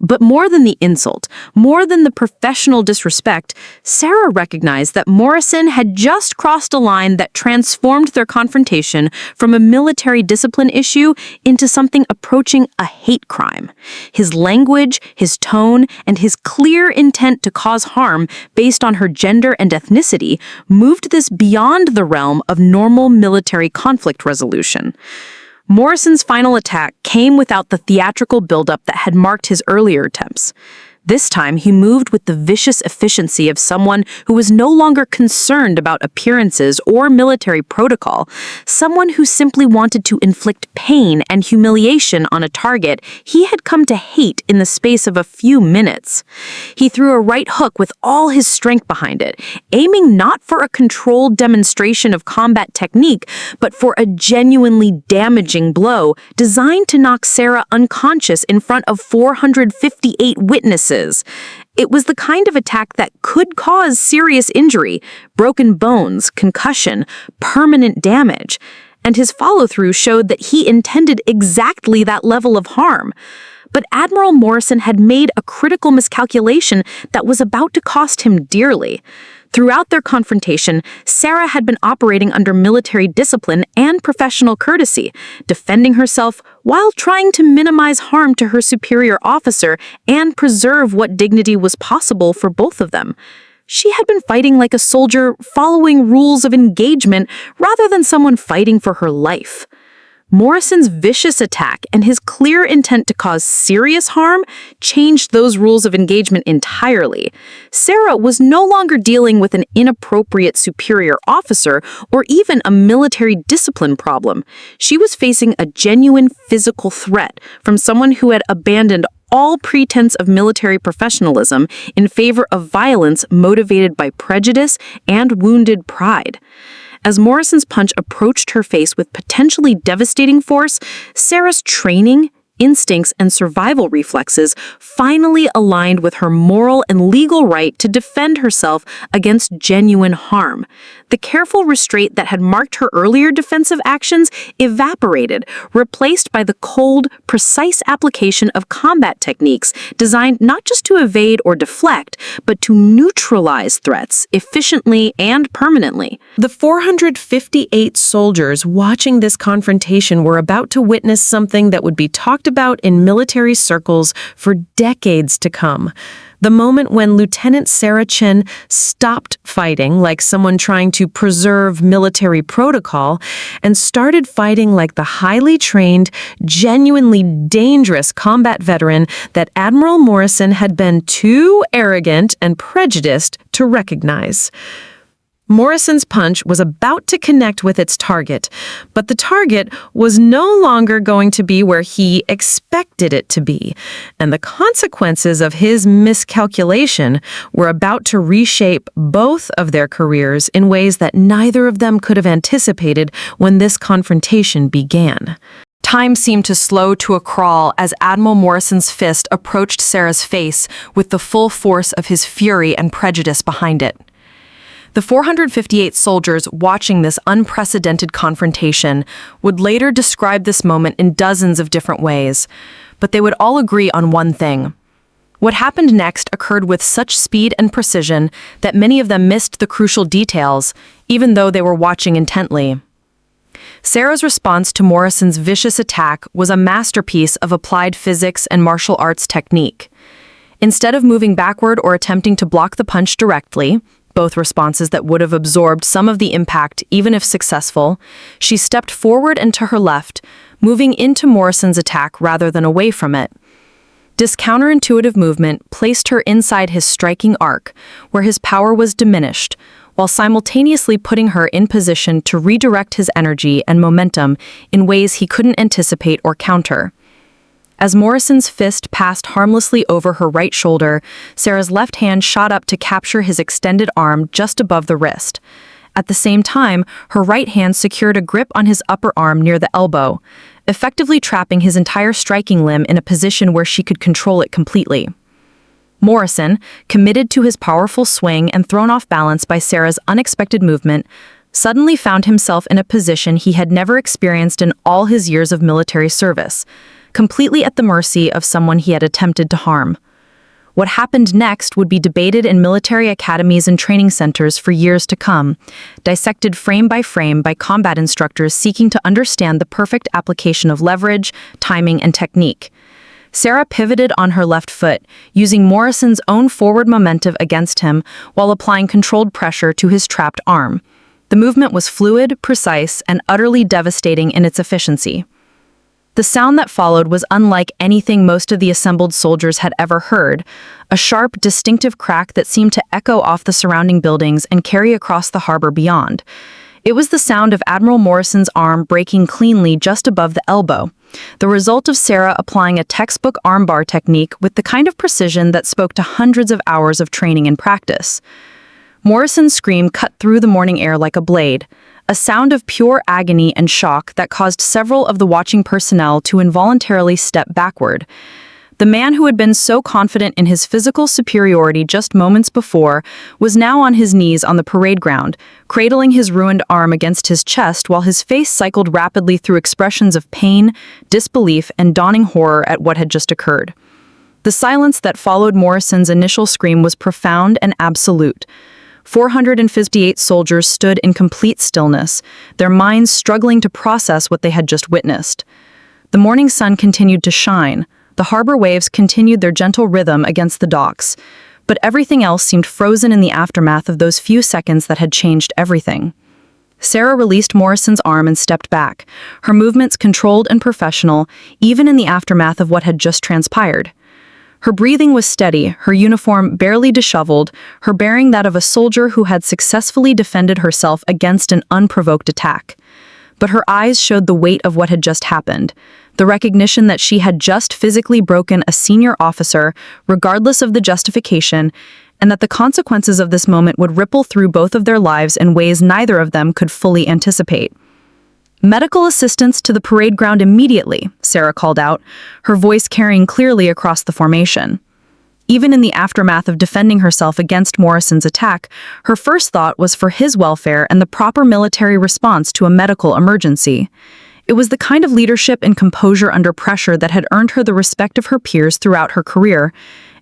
But more than the insult, more than the professional disrespect, Sarah recognized that Morrison had just crossed a line that transformed their confrontation from a military discipline issue into something approaching a hate crime. His language, his tone, and his clear intent to cause harm based on her gender and ethnicity moved this beyond the realm of normal military conflict resolution. Morrison's final attack came without the theatrical buildup that had marked his earlier attempts. This time, he moved with the vicious efficiency of someone who was no longer concerned about appearances or military protocol, someone who simply wanted to inflict pain and humiliation on a target he had come to hate in the space of a few minutes. He threw a right hook with all his strength behind it, aiming not for a controlled demonstration of combat technique, but for a genuinely damaging blow designed to knock Sarah unconscious in front of 458 witnesses. It was the kind of attack that could cause serious injury, broken bones, concussion, permanent damage, and his follow-through showed that he intended exactly that level of harm. But Admiral Morrison had made a critical miscalculation that was about to cost him dearly. Throughout their confrontation, Sarah had been operating under military discipline and professional courtesy, defending herself while trying to minimize harm to her superior officer and preserve what dignity was possible for both of them. She had been fighting like a soldier following rules of engagement rather than someone fighting for her life. Morrison's vicious attack and his clear intent to cause serious harm changed those rules of engagement entirely. Sarah was no longer dealing with an inappropriate superior officer or even a military discipline problem. She was facing a genuine physical threat from someone who had abandoned all pretense of military professionalism in favor of violence motivated by prejudice and wounded pride. As Morrison's punch approached her face with potentially devastating force, Sarah's training, instincts, and survival reflexes finally aligned with her moral and legal right to defend herself against genuine harm. The careful restraint that had marked her earlier defensive actions evaporated, replaced by the cold, precise application of combat techniques designed not just to evade or deflect, but to neutralize threats efficiently and permanently. The 458 soldiers watching this confrontation were about to witness something that would be talked about in military circles for decades to come. The moment when Lieutenant Sarah Chen stopped fighting like someone trying to preserve military protocol and started fighting like the highly trained, genuinely dangerous combat veteran that Admiral Morrison had been too arrogant and prejudiced to recognize. Morrison's punch was about to connect with its target, but the target was no longer going to be where he expected it to be, and the consequences of his miscalculation were about to reshape both of their careers in ways that neither of them could have anticipated when this confrontation began. Time seemed to slow to a crawl as Admiral Morrison's fist approached Sarah's face with the full force of his fury and prejudice behind it. The 458 soldiers watching this unprecedented confrontation would later describe this moment in dozens of different ways, but they would all agree on one thing. What happened next occurred with such speed and precision that many of them missed the crucial details, even though they were watching intently. Sarah's response to Morrison's vicious attack was a masterpiece of applied physics and martial arts technique. Instead of moving backward or attempting to block the punch directly, both responses that would have absorbed some of the impact even if successful, she stepped forward and to her left, moving into Morrison's attack rather than away from it. This counterintuitive movement placed her inside his striking arc, where his power was diminished, while simultaneously putting her in position to redirect his energy and momentum in ways he couldn't anticipate or counter. As Morrison's fist passed harmlessly over her right shoulder, Sarah's left hand shot up to capture his extended arm just above the wrist. At the same time, her right hand secured a grip on his upper arm near the elbow, effectively trapping his entire striking limb in a position where she could control it completely. Morrison, committed to his powerful swing and thrown off balance by Sarah's unexpected movement, suddenly found himself in a position he had never experienced in all his years of military service, completely at the mercy of someone he had attempted to harm. What happened next would be debated in military academies and training centers for years to come, dissected frame by combat instructors seeking to understand the perfect application of leverage, timing, and technique. Sarah pivoted on her left foot, using Morrison's own forward momentum against him while applying controlled pressure to his trapped arm. The movement was fluid, precise, and utterly devastating in its efficiency. The sound that followed was unlike anything most of the assembled soldiers had ever heard, a sharp, distinctive crack that seemed to echo off the surrounding buildings and carry across the harbor beyond. It was the sound of Admiral Morrison's arm breaking cleanly just above the elbow, the result of Sarah applying a textbook armbar technique with the kind of precision that spoke to hundreds of hours of training and practice. Morrison's scream cut through the morning air like a blade, a sound of pure agony and shock that caused several of the watching personnel to involuntarily step backward. The man who had been so confident in his physical superiority just moments before was now on his knees on the parade ground, cradling his ruined arm against his chest while his face cycled rapidly through expressions of pain, disbelief, and dawning horror at what had just occurred. The silence that followed Morrison's initial scream was profound and absolute. 458 soldiers stood in complete stillness, their minds struggling to process what they had just witnessed. The morning sun continued to shine. The harbor waves continued their gentle rhythm against the docks, but everything else seemed frozen in the aftermath of those few seconds that had changed everything. Sarah released Morrison's arm and stepped back, her movements controlled and professional, even in the aftermath of what had just transpired. Her breathing was steady, her uniform barely disheveled, her bearing that of a soldier who had successfully defended herself against an unprovoked attack. But her eyes showed the weight of what had just happened, the recognition that she had just physically broken a senior officer, regardless of the justification, and that the consequences of this moment would ripple through both of their lives in ways neither of them could fully anticipate. "Medical assistance to the parade ground immediately," Sarah called out, her voice carrying clearly across the formation. Even in the aftermath of defending herself against Morrison's attack, her first thought was for his welfare and the proper military response to a medical emergency. It was the kind of leadership and composure under pressure that had earned her the respect of her peers throughout her career,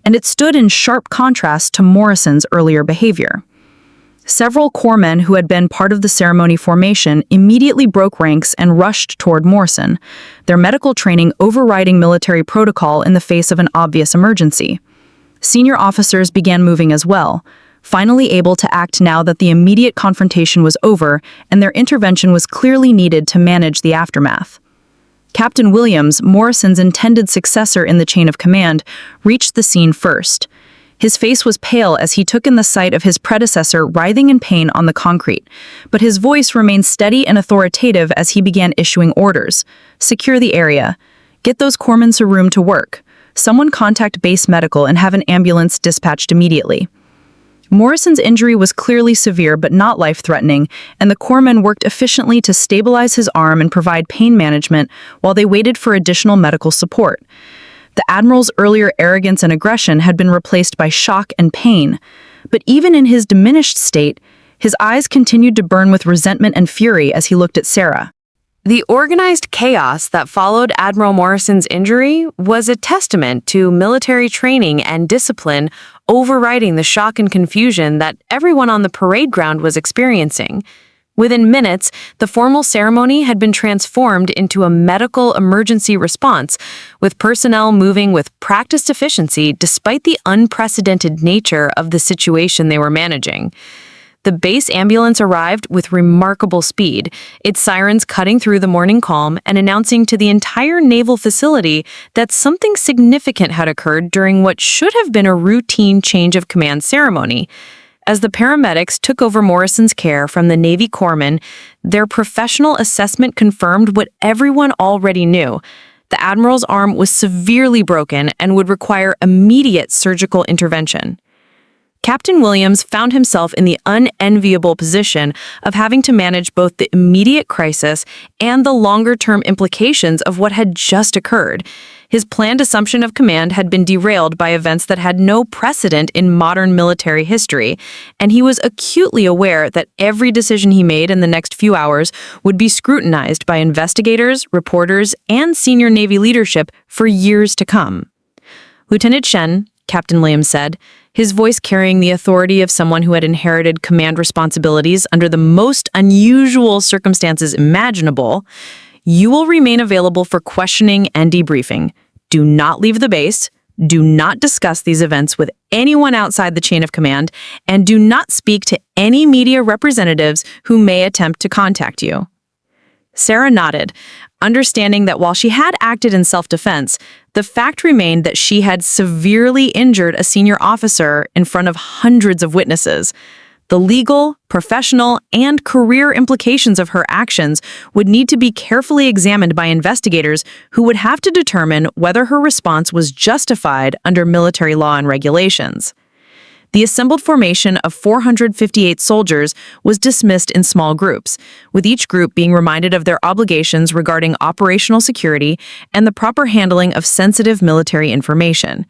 and it stood in sharp contrast to Morrison's earlier behavior. Several corpsmen who had been part of the ceremony formation immediately broke ranks and rushed toward Morrison, their medical training overriding military protocol in the face of an obvious emergency. Senior officers began moving as well, finally able to act now that the immediate confrontation was over and their intervention was clearly needed to manage the aftermath. Captain Williams, Morrison's intended successor in the chain of command, reached the scene first. His face was pale as he took in the sight of his predecessor writhing in pain on the concrete, but his voice remained steady and authoritative as he began issuing orders. Secure the area. Get those corpsmen to room to work. Someone contact base medical and have an ambulance dispatched immediately. Morrison's injury was clearly severe but not life-threatening, and the corpsmen worked efficiently to stabilize his arm and provide pain management while they waited for additional medical support. The Admiral's earlier arrogance and aggression had been replaced by shock and pain, but even in his diminished state, his eyes continued to burn with resentment and fury as he looked at Sarah. The organized chaos that followed Admiral Morrison's injury was a testament to military training and discipline overriding the shock and confusion that everyone on the parade ground was experiencing. Within minutes, the formal ceremony had been transformed into a medical emergency response, with personnel moving with practiced efficiency despite the unprecedented nature of the situation they were managing. The base ambulance arrived with remarkable speed, its sirens cutting through the morning calm and announcing to the entire naval facility that something significant had occurred during what should have been a routine change of command ceremony. As the paramedics took over Morrison's care from the Navy corpsmen, their professional assessment confirmed what everyone already knew. The Admiral's arm was severely broken and would require immediate surgical intervention. Captain Williams found himself in the unenviable position of having to manage both the immediate crisis and the longer-term implications of what had just occurred. His planned assumption of command had been derailed by events that had no precedent in modern military history, and he was acutely aware that every decision he made in the next few hours would be scrutinized by investigators, reporters, and senior Navy leadership for years to come. Lieutenant Chen, Captain Williams said, his voice carrying the authority of someone who had inherited command responsibilities under the most unusual circumstances imaginable, you will remain available for questioning and debriefing. Do not leave the base, do not discuss these events with anyone outside the chain of command, and do not speak to any media representatives who may attempt to contact you. Sarah nodded, understanding that while she had acted in self-defense, the fact remained that she had severely injured a senior officer in front of hundreds of witnesses. The legal, professional, and career implications of her actions would need to be carefully examined by investigators who would have to determine whether her response was justified under military law and regulations. The assembled formation of 458 soldiers was dismissed in small groups, with each group being reminded of their obligations regarding operational security and the proper handling of sensitive military information.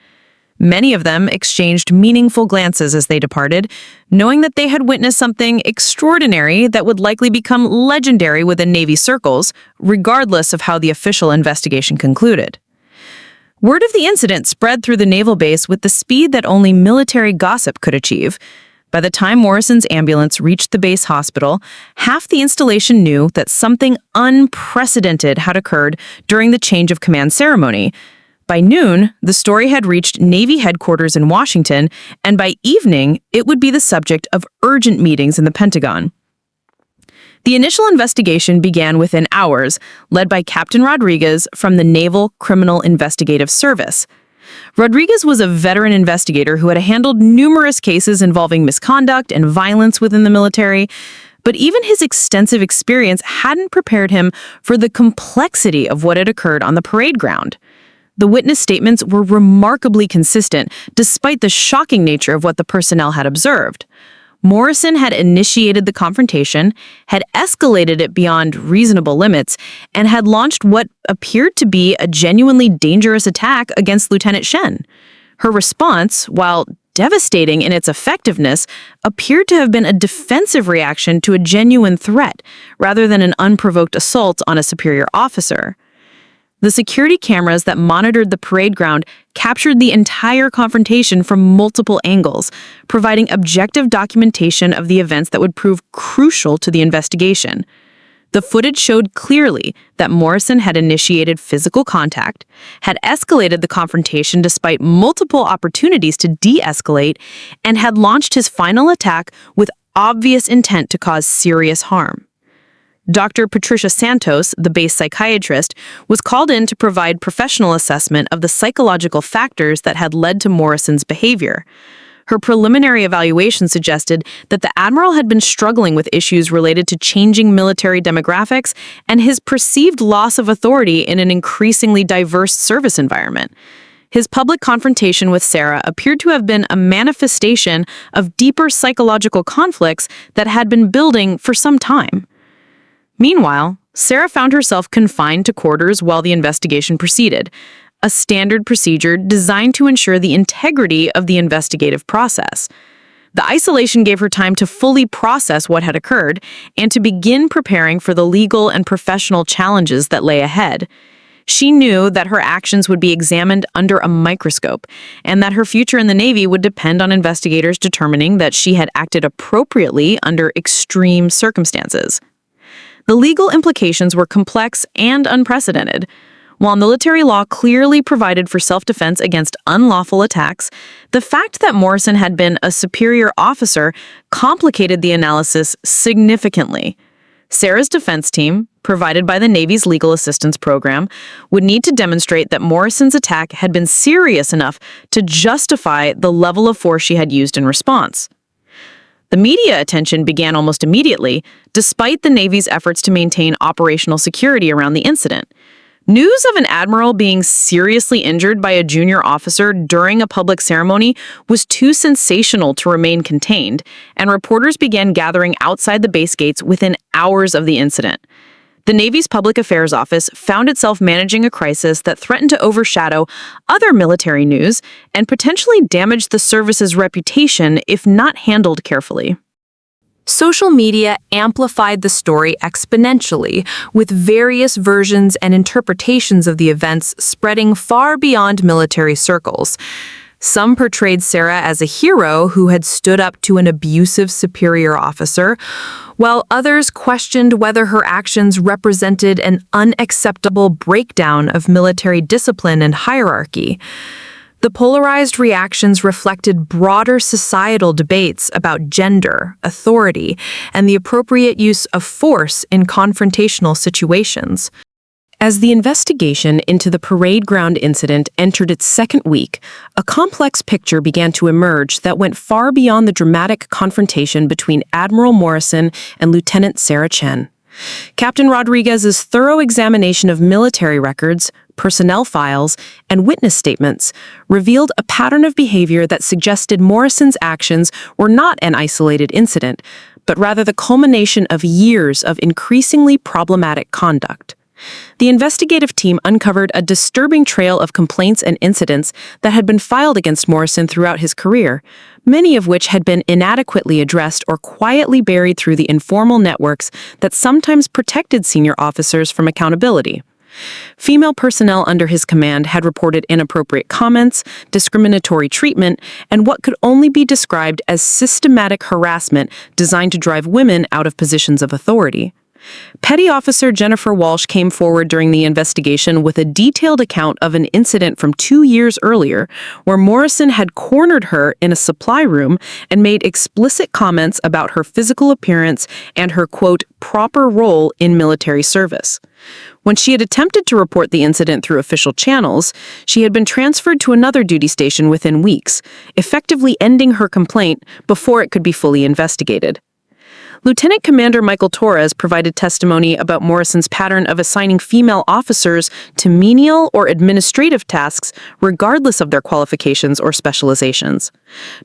Many of them exchanged meaningful glances as they departed, knowing that they had witnessed something extraordinary that would likely become legendary within Navy circles, regardless of how the official investigation concluded. Word of the incident spread through the naval base with the speed that only military gossip could achieve. By the time Morrison's ambulance reached the base hospital, half the installation knew that something unprecedented had occurred during the change of command ceremony. By noon, the story had reached Navy headquarters in Washington, and by evening, it would be the subject of urgent meetings in the Pentagon. The initial investigation began within hours, led by Captain Rodriguez from the Naval Criminal Investigative Service. Rodriguez was a veteran investigator who had handled numerous cases involving misconduct and violence within the military, but even his extensive experience hadn't prepared him for the complexity of what had occurred on the parade ground. The witness statements were remarkably consistent, despite the shocking nature of what the personnel had observed. Morrison had initiated the confrontation, had escalated it beyond reasonable limits, and had launched what appeared to be a genuinely dangerous attack against Lieutenant Chen. Her response, while devastating in its effectiveness, appeared to have been a defensive reaction to a genuine threat, rather than an unprovoked assault on a superior officer. The security cameras that monitored the parade ground captured the entire confrontation from multiple angles, providing objective documentation of the events that would prove crucial to the investigation. The footage showed clearly that Morrison had initiated physical contact, had escalated the confrontation despite multiple opportunities to de-escalate, and had launched his final attack with obvious intent to cause serious harm. Dr. Patricia Santos, the base psychiatrist, was called in to provide professional assessment of the psychological factors that had led to Morrison's behavior. Her preliminary evaluation suggested that the Admiral had been struggling with issues related to changing military demographics and his perceived loss of authority in an increasingly diverse service environment. His public confrontation with Sarah appeared to have been a manifestation of deeper psychological conflicts that had been building for some time. Meanwhile, Sarah found herself confined to quarters while the investigation proceeded, a standard procedure designed to ensure the integrity of the investigative process. The isolation gave her time to fully process what had occurred and to begin preparing for the legal and professional challenges that lay ahead. She knew that her actions would be examined under a microscope and that her future in the Navy would depend on investigators determining that she had acted appropriately under extreme circumstances. The legal implications were complex and unprecedented. While military law clearly provided for self-defense against unlawful attacks, the fact that Morrison had been a superior officer complicated the analysis significantly. Sarah's defense team, provided by the Navy's Legal Assistance Program, would need to demonstrate that Morrison's attack had been serious enough to justify the level of force she had used in response. The media attention began almost immediately, despite the Navy's efforts to maintain operational security around the incident. News of an admiral being seriously injured by a junior officer during a public ceremony was too sensational to remain contained, and reporters began gathering outside the base gates within hours of the incident. The Navy's Public Affairs Office found itself managing a crisis that threatened to overshadow other military news and potentially damage the service's reputation if not handled carefully. Social media amplified the story exponentially, with various versions and interpretations of the events spreading far beyond military circles. Some portrayed Sarah as a hero who had stood up to an abusive superior officer, while others questioned whether her actions represented an unacceptable breakdown of military discipline and hierarchy. The polarized reactions reflected broader societal debates about gender, authority, and the appropriate use of force in confrontational situations. As the investigation into the parade ground incident entered its second week, a complex picture began to emerge that went far beyond the dramatic confrontation between Admiral Morrison and Lieutenant Sarah Chen. Captain Rodriguez's thorough examination of military records, personnel files, and witness statements revealed a pattern of behavior that suggested Morrison's actions were not an isolated incident, but rather the culmination of years of increasingly problematic conduct. The investigative team uncovered a disturbing trail of complaints and incidents that had been filed against Morrison throughout his career, many of which had been inadequately addressed or quietly buried through the informal networks that sometimes protected senior officers from accountability. Female personnel under his command had reported inappropriate comments, discriminatory treatment, and what could only be described as systematic harassment designed to drive women out of positions of authority. Petty Officer Jennifer Walsh came forward during the investigation with a detailed account of an incident from 2 years earlier where Morrison had cornered her in a supply room and made explicit comments about her physical appearance and her, quote, proper role in military service. When she had attempted to report the incident through official channels, she had been transferred to another duty station within weeks, effectively ending her complaint before it could be fully investigated. Lieutenant Commander Michael Torres provided testimony about Morrison's pattern of assigning female officers to menial or administrative tasks regardless of their qualifications or specializations.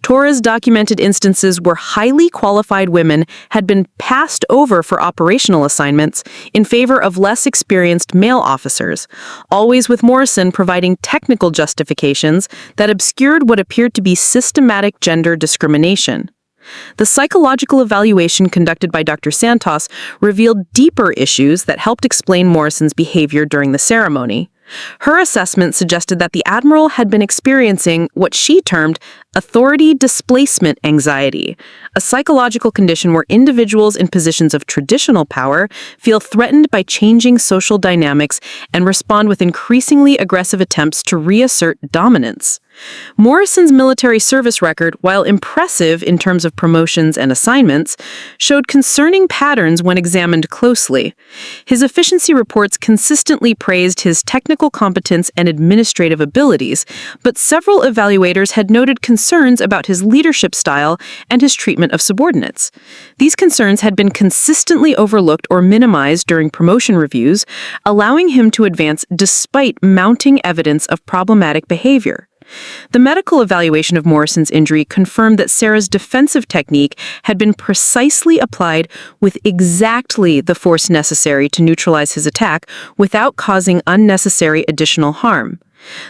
Torres documented instances where highly qualified women had been passed over for operational assignments in favor of less experienced male officers, always with Morrison providing technical justifications that obscured what appeared to be systematic gender discrimination. The psychological evaluation conducted by Dr. Santos revealed deeper issues that helped explain Morrison's behavior during the ceremony. Her assessment suggested that the Admiral had been experiencing what she termed authority displacement anxiety, a psychological condition where individuals in positions of traditional power feel threatened by changing social dynamics and respond with increasingly aggressive attempts to reassert dominance. Morrison's military service record, while impressive in terms of promotions and assignments, showed concerning patterns when examined closely. His efficiency reports consistently praised his technical competence and administrative abilities, but several evaluators had noted concerns about his leadership style and his treatment of subordinates. These concerns had been consistently overlooked or minimized during promotion reviews, allowing him to advance despite mounting evidence of problematic behavior. The medical evaluation of Morrison's injury confirmed that Sarah's defensive technique had been precisely applied with exactly the force necessary to neutralize his attack without causing unnecessary additional harm.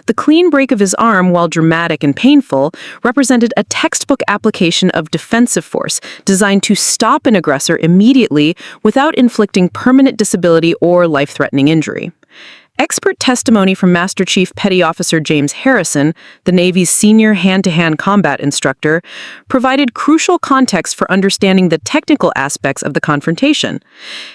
The clean break of his arm, while dramatic and painful, represented a textbook application of defensive force designed to stop an aggressor immediately without inflicting permanent disability or life-threatening injury. Expert testimony from Master Chief Petty Officer James Harrison, the Navy's senior hand-to-hand combat instructor, provided crucial context for understanding the technical aspects of the confrontation.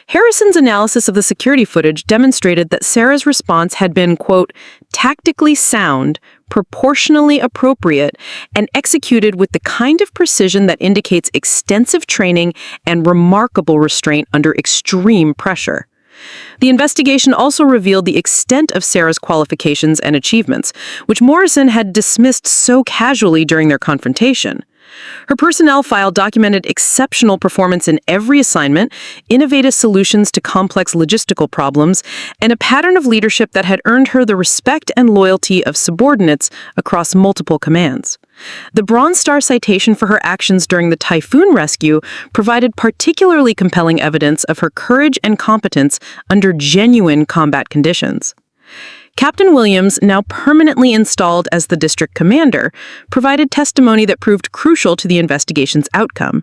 Harrison's analysis of the security footage demonstrated that Sarah's response had been, quote, tactically sound, proportionally appropriate, and executed with the kind of precision that indicates extensive training and remarkable restraint under extreme pressure. The investigation also revealed the extent of Sarah's qualifications and achievements, which Morrison had dismissed so casually during their confrontation. Her personnel file documented exceptional performance in every assignment, innovative solutions to complex logistical problems, and a pattern of leadership that had earned her the respect and loyalty of subordinates across multiple commands. The Bronze Star citation for her actions during the Typhoon rescue provided particularly compelling evidence of her courage and competence under genuine combat conditions. Captain Williams, now permanently installed as the district commander, provided testimony that proved crucial to the investigation's outcome.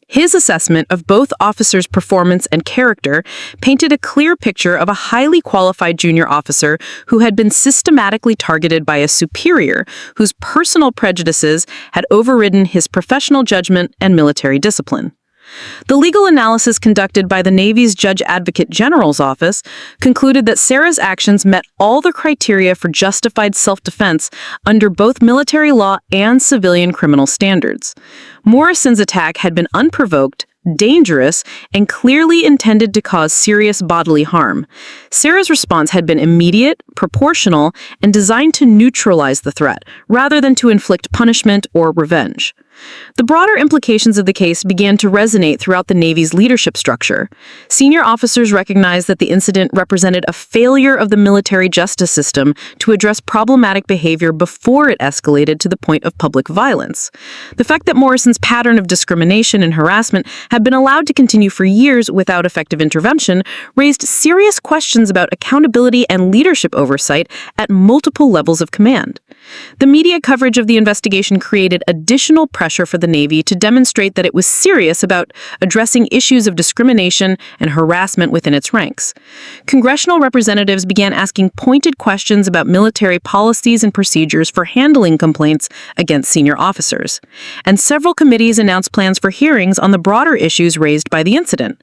His assessment of both officers' performance and character painted a clear picture of a highly qualified junior officer who had been systematically targeted by a superior whose personal prejudices had overridden his professional judgment and military discipline. The legal analysis conducted by the Navy's Judge Advocate General's office concluded that Sarah's actions met all the criteria for justified self-defense under both military law and civilian criminal standards. Morrison's attack had been unprovoked, dangerous, and clearly intended to cause serious bodily harm. Sarah's response had been immediate, proportional, and designed to neutralize the threat, rather than to inflict punishment or revenge. The broader implications of the case began to resonate throughout the Navy's leadership structure. Senior officers recognized that the incident represented a failure of the military justice system to address problematic behavior before it escalated to the point of public violence. The fact that Morrison's pattern of discrimination and harassment had been allowed to continue for years without effective intervention raised serious questions about accountability and leadership oversight at multiple levels of command. The media coverage of the investigation created additional pressure for the Navy to demonstrate that it was serious about addressing issues of discrimination and harassment within its ranks. Congressional representatives began asking pointed questions about military policies and procedures for handling complaints against senior officers, and several committees announced plans for hearings on the broader issues raised by the incident.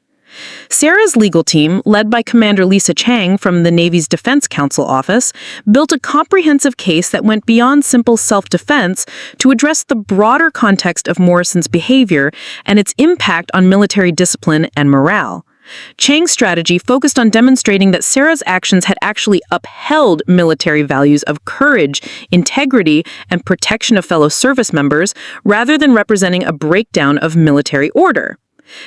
Sarah's legal team, led by Commander Lisa Chang from the Navy's Defense Council Office, built a comprehensive case that went beyond simple self-defense to address the broader context of Morrison's behavior and its impact on military discipline and morale. Chang's strategy focused on demonstrating that Sarah's actions had actually upheld military values of courage, integrity, and protection of fellow service members, rather than representing a breakdown of military order.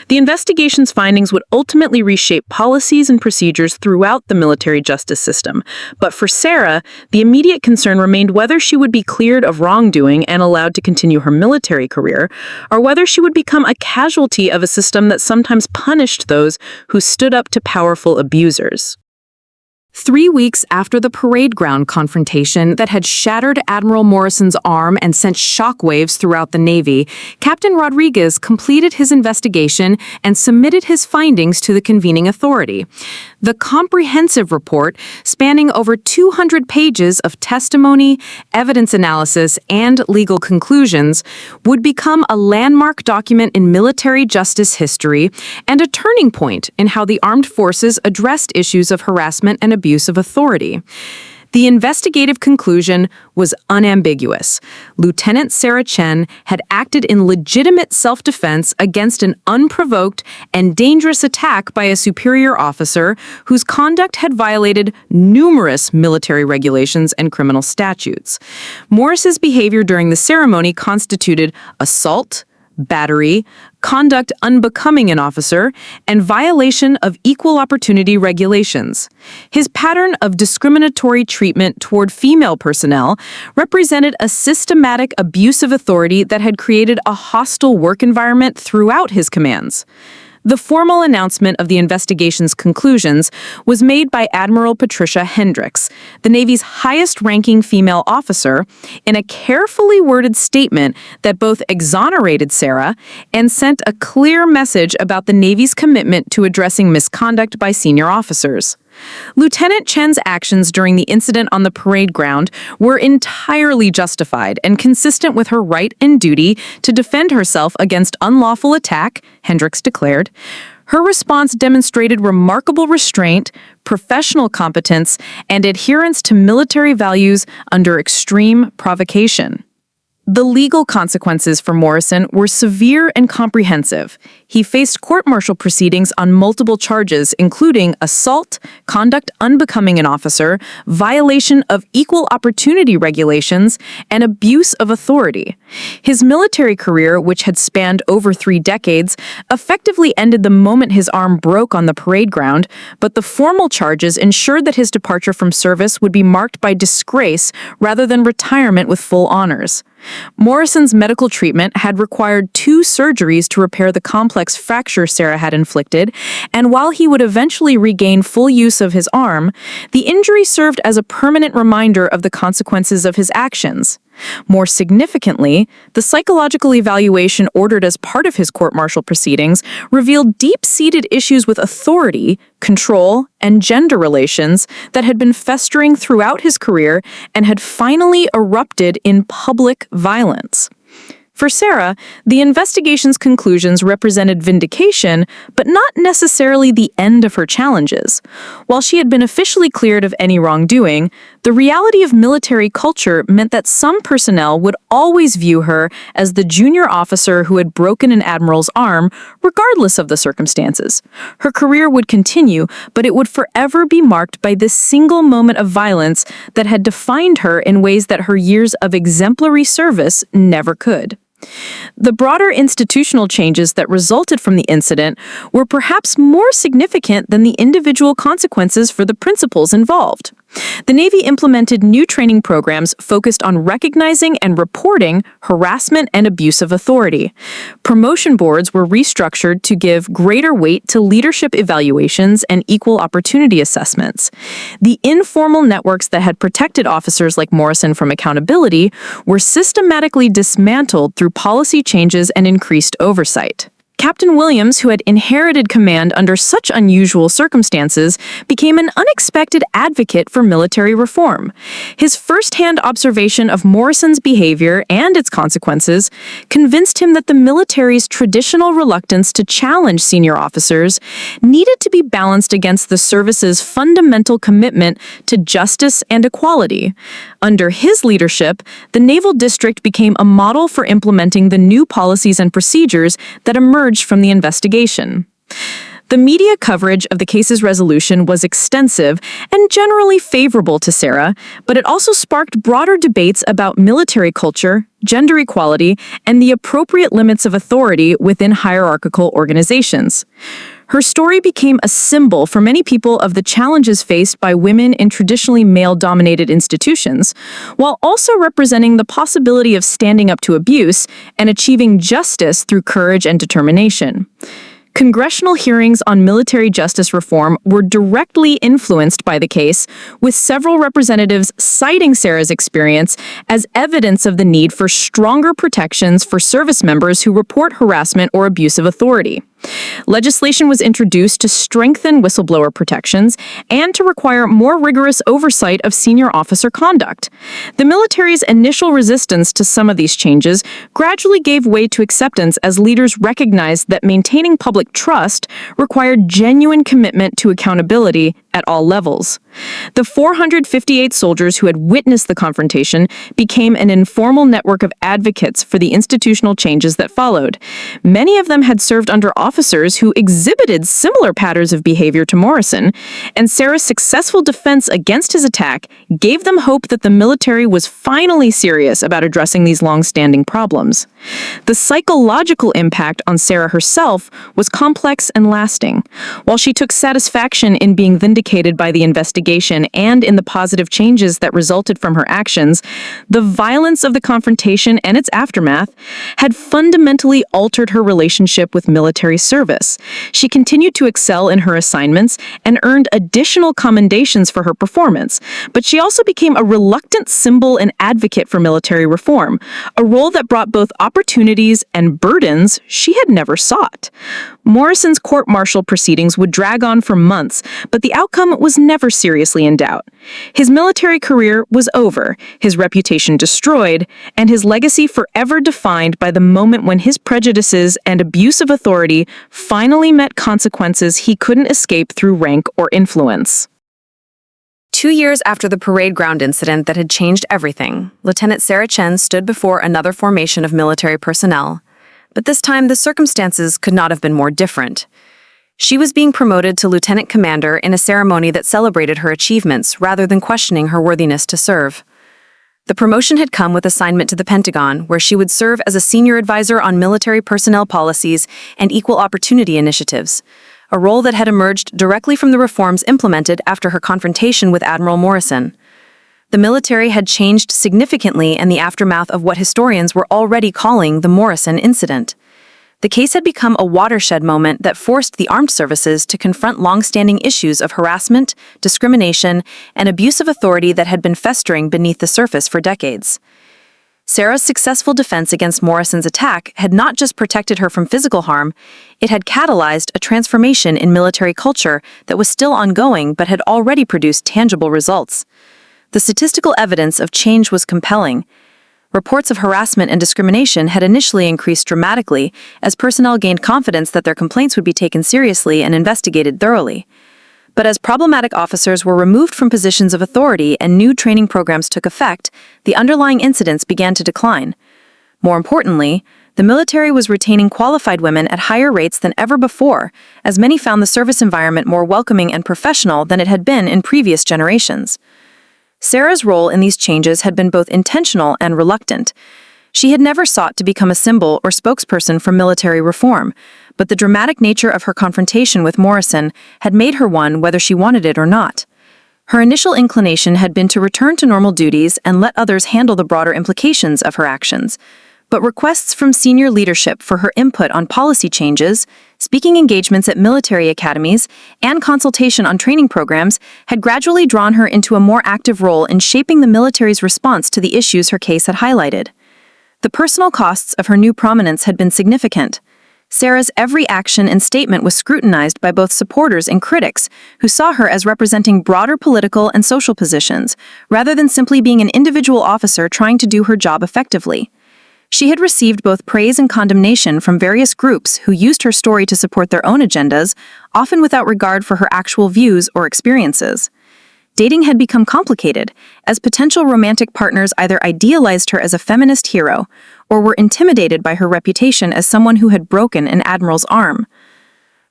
The investigation's findings would ultimately reshape policies and procedures throughout the military justice system. But for Sarah, the immediate concern remained whether she would be cleared of wrongdoing and allowed to continue her military career, or whether she would become a casualty of a system that sometimes punished those who stood up to powerful abusers. 3 weeks after the parade ground confrontation that had shattered Admiral Morrison's arm and sent shockwaves throughout the Navy, Captain Rodriguez completed his investigation and submitted his findings to the convening authority. The comprehensive report, spanning over 200 pages of testimony, evidence analysis, and legal conclusions, would become a landmark document in military justice history and a turning point in how the armed forces addressed issues of harassment and abuse of authority. The investigative conclusion was unambiguous. Lieutenant Sarah Chen had acted in legitimate self-defense against an unprovoked and dangerous attack by a superior officer whose conduct had violated numerous military regulations and criminal statutes. Morris's behavior during the ceremony constituted assault, battery, conduct unbecoming an officer, and violation of equal opportunity regulations. His pattern of discriminatory treatment toward female personnel represented a systematic abuse of authority that had created a hostile work environment throughout his commands. The formal announcement of the investigation's conclusions was made by Admiral Patricia Hendricks, the Navy's highest-ranking female officer, in a carefully worded statement that both exonerated Sarah and sent a clear message about the Navy's commitment to addressing misconduct by senior officers. Lieutenant Chen's actions during the incident on the parade ground were entirely justified and consistent with her right and duty to defend herself against unlawful attack, Hendricks declared. Her response demonstrated remarkable restraint, professional competence, and adherence to military values under extreme provocation. The legal consequences for Morrison were severe and comprehensive. He faced court-martial proceedings on multiple charges, including assault, conduct unbecoming an officer, violation of equal opportunity regulations, and abuse of authority. His military career, which had spanned over 3 decades, effectively ended the moment his arm broke on the parade ground, but the formal charges ensured that his departure from service would be marked by disgrace rather than retirement with full honors. Morrison's medical treatment had required 2 surgeries to repair the complex fracture Sarah had inflicted, and while he would eventually regain full use of his arm, the injury served as a permanent reminder of the consequences of his actions. More significantly, the psychological evaluation ordered as part of his court-martial proceedings revealed deep-seated issues with authority, control, and gender relations that had been festering throughout his career and had finally erupted in public violence. For Sarah, the investigation's conclusions represented vindication, but not necessarily the end of her challenges. While she had been officially cleared of any wrongdoing, the reality of military culture meant that some personnel would always view her as the junior officer who had broken an admiral's arm, regardless of the circumstances. Her career would continue, but it would forever be marked by this single moment of violence that had defined her in ways that her years of exemplary service never could. The broader institutional changes that resulted from the incident were perhaps more significant than the individual consequences for the principals involved. The Navy implemented new training programs focused on recognizing and reporting harassment and abuse of authority. Promotion boards were restructured to give greater weight to leadership evaluations and equal opportunity assessments. The informal networks that had protected officers like Morrison from accountability were systematically dismantled through policy changes and increased oversight. Captain Williams, who had inherited command under such unusual circumstances, became an unexpected advocate for military reform. His first-hand observation of Morrison's behavior and its consequences convinced him that the military's traditional reluctance to challenge senior officers needed to be balanced against the service's fundamental commitment to justice and equality. Under his leadership, the Naval District became a model for implementing the new policies and procedures that emerged from the investigation. The media coverage of the case's resolution was extensive and generally favorable to Sarah, but it also sparked broader debates about military culture, gender equality, and the appropriate limits of authority within hierarchical organizations. Her story became a symbol for many people of the challenges faced by women in traditionally male-dominated institutions, while also representing the possibility of standing up to abuse and achieving justice through courage and determination. Congressional hearings on military justice reform were directly influenced by the case, with several representatives citing Sarah's experience as evidence of the need for stronger protections for service members who report harassment or abuse of authority. Legislation was introduced to strengthen whistleblower protections and to require more rigorous oversight of senior officer conduct. The military's initial resistance to some of these changes gradually gave way to acceptance as leaders recognized that maintaining public trust required genuine commitment to accountability at all levels. The 458 soldiers who had witnessed the confrontation became an informal network of advocates for the institutional changes that followed. Many of them had served under officers who exhibited similar patterns of behavior to Morrison, and Sarah's successful defense against his attack gave them hope that the military was finally serious about addressing these long-standing problems. The psychological impact on Sarah herself was complex and lasting. While she took satisfaction in being vindicated by the investigation and in the positive changes that resulted from her actions, the violence of the confrontation and its aftermath had fundamentally altered her relationship with military service. She continued to excel in her assignments and earned additional commendations for her performance, but she also became a reluctant symbol and advocate for military reform, a role that brought both opportunities and burdens she had never sought. Morrison's court-martial proceedings would drag on for months, but the outcome was never seriously in doubt. His military career was over, his reputation destroyed, and his legacy forever defined by the moment when his prejudices and abuse of authority finally met consequences he couldn't escape through rank or influence. 2 years after the parade ground incident that had changed everything, Lieutenant Sarah Chen stood before another formation of military personnel. But this time, the circumstances could not have been more different. She was being promoted to lieutenant commander in a ceremony that celebrated her achievements rather than questioning her worthiness to serve. The promotion had come with assignment to the Pentagon, where she would serve as a senior advisor on military personnel policies and equal opportunity initiatives, a role that had emerged directly from the reforms implemented after her confrontation with Admiral Morrison. The military had changed significantly in the aftermath of what historians were already calling the Morrison incident. The case had become a watershed moment that forced the armed services to confront long-standing issues of harassment, discrimination, and abuse of authority that had been festering beneath the surface for decades. Sarah's successful defense against Morrison's attack had not just protected her from physical harm, it had catalyzed a transformation in military culture that was still ongoing but had already produced tangible results. The statistical evidence of change was compelling. Reports of harassment and discrimination had initially increased dramatically as personnel gained confidence that their complaints would be taken seriously and investigated thoroughly. But as problematic officers were removed from positions of authority and new training programs took effect, the underlying incidents began to decline. More importantly, the military was retaining qualified women at higher rates than ever before, as many found the service environment more welcoming and professional than it had been in previous generations. Sarah's role in these changes had been both intentional and reluctant. She had never sought to become a symbol or spokesperson for military reform, but the dramatic nature of her confrontation with Morrison had made her one whether she wanted it or not. Her initial inclination had been to return to normal duties and let others handle the broader implications of her actions. But requests from senior leadership for her input on policy changes, speaking engagements at military academies, and consultation on training programs had gradually drawn her into a more active role in shaping the military's response to the issues her case had highlighted. The personal costs of her new prominence had been significant. Sarah's every action and statement was scrutinized by both supporters and critics, who saw her as representing broader political and social positions, rather than simply being an individual officer trying to do her job effectively. She had received both praise and condemnation from various groups who used her story to support their own agendas, often without regard for her actual views or experiences. Dating had become complicated, as potential romantic partners either idealized her as a feminist hero or were intimidated by her reputation as someone who had broken an admiral's arm.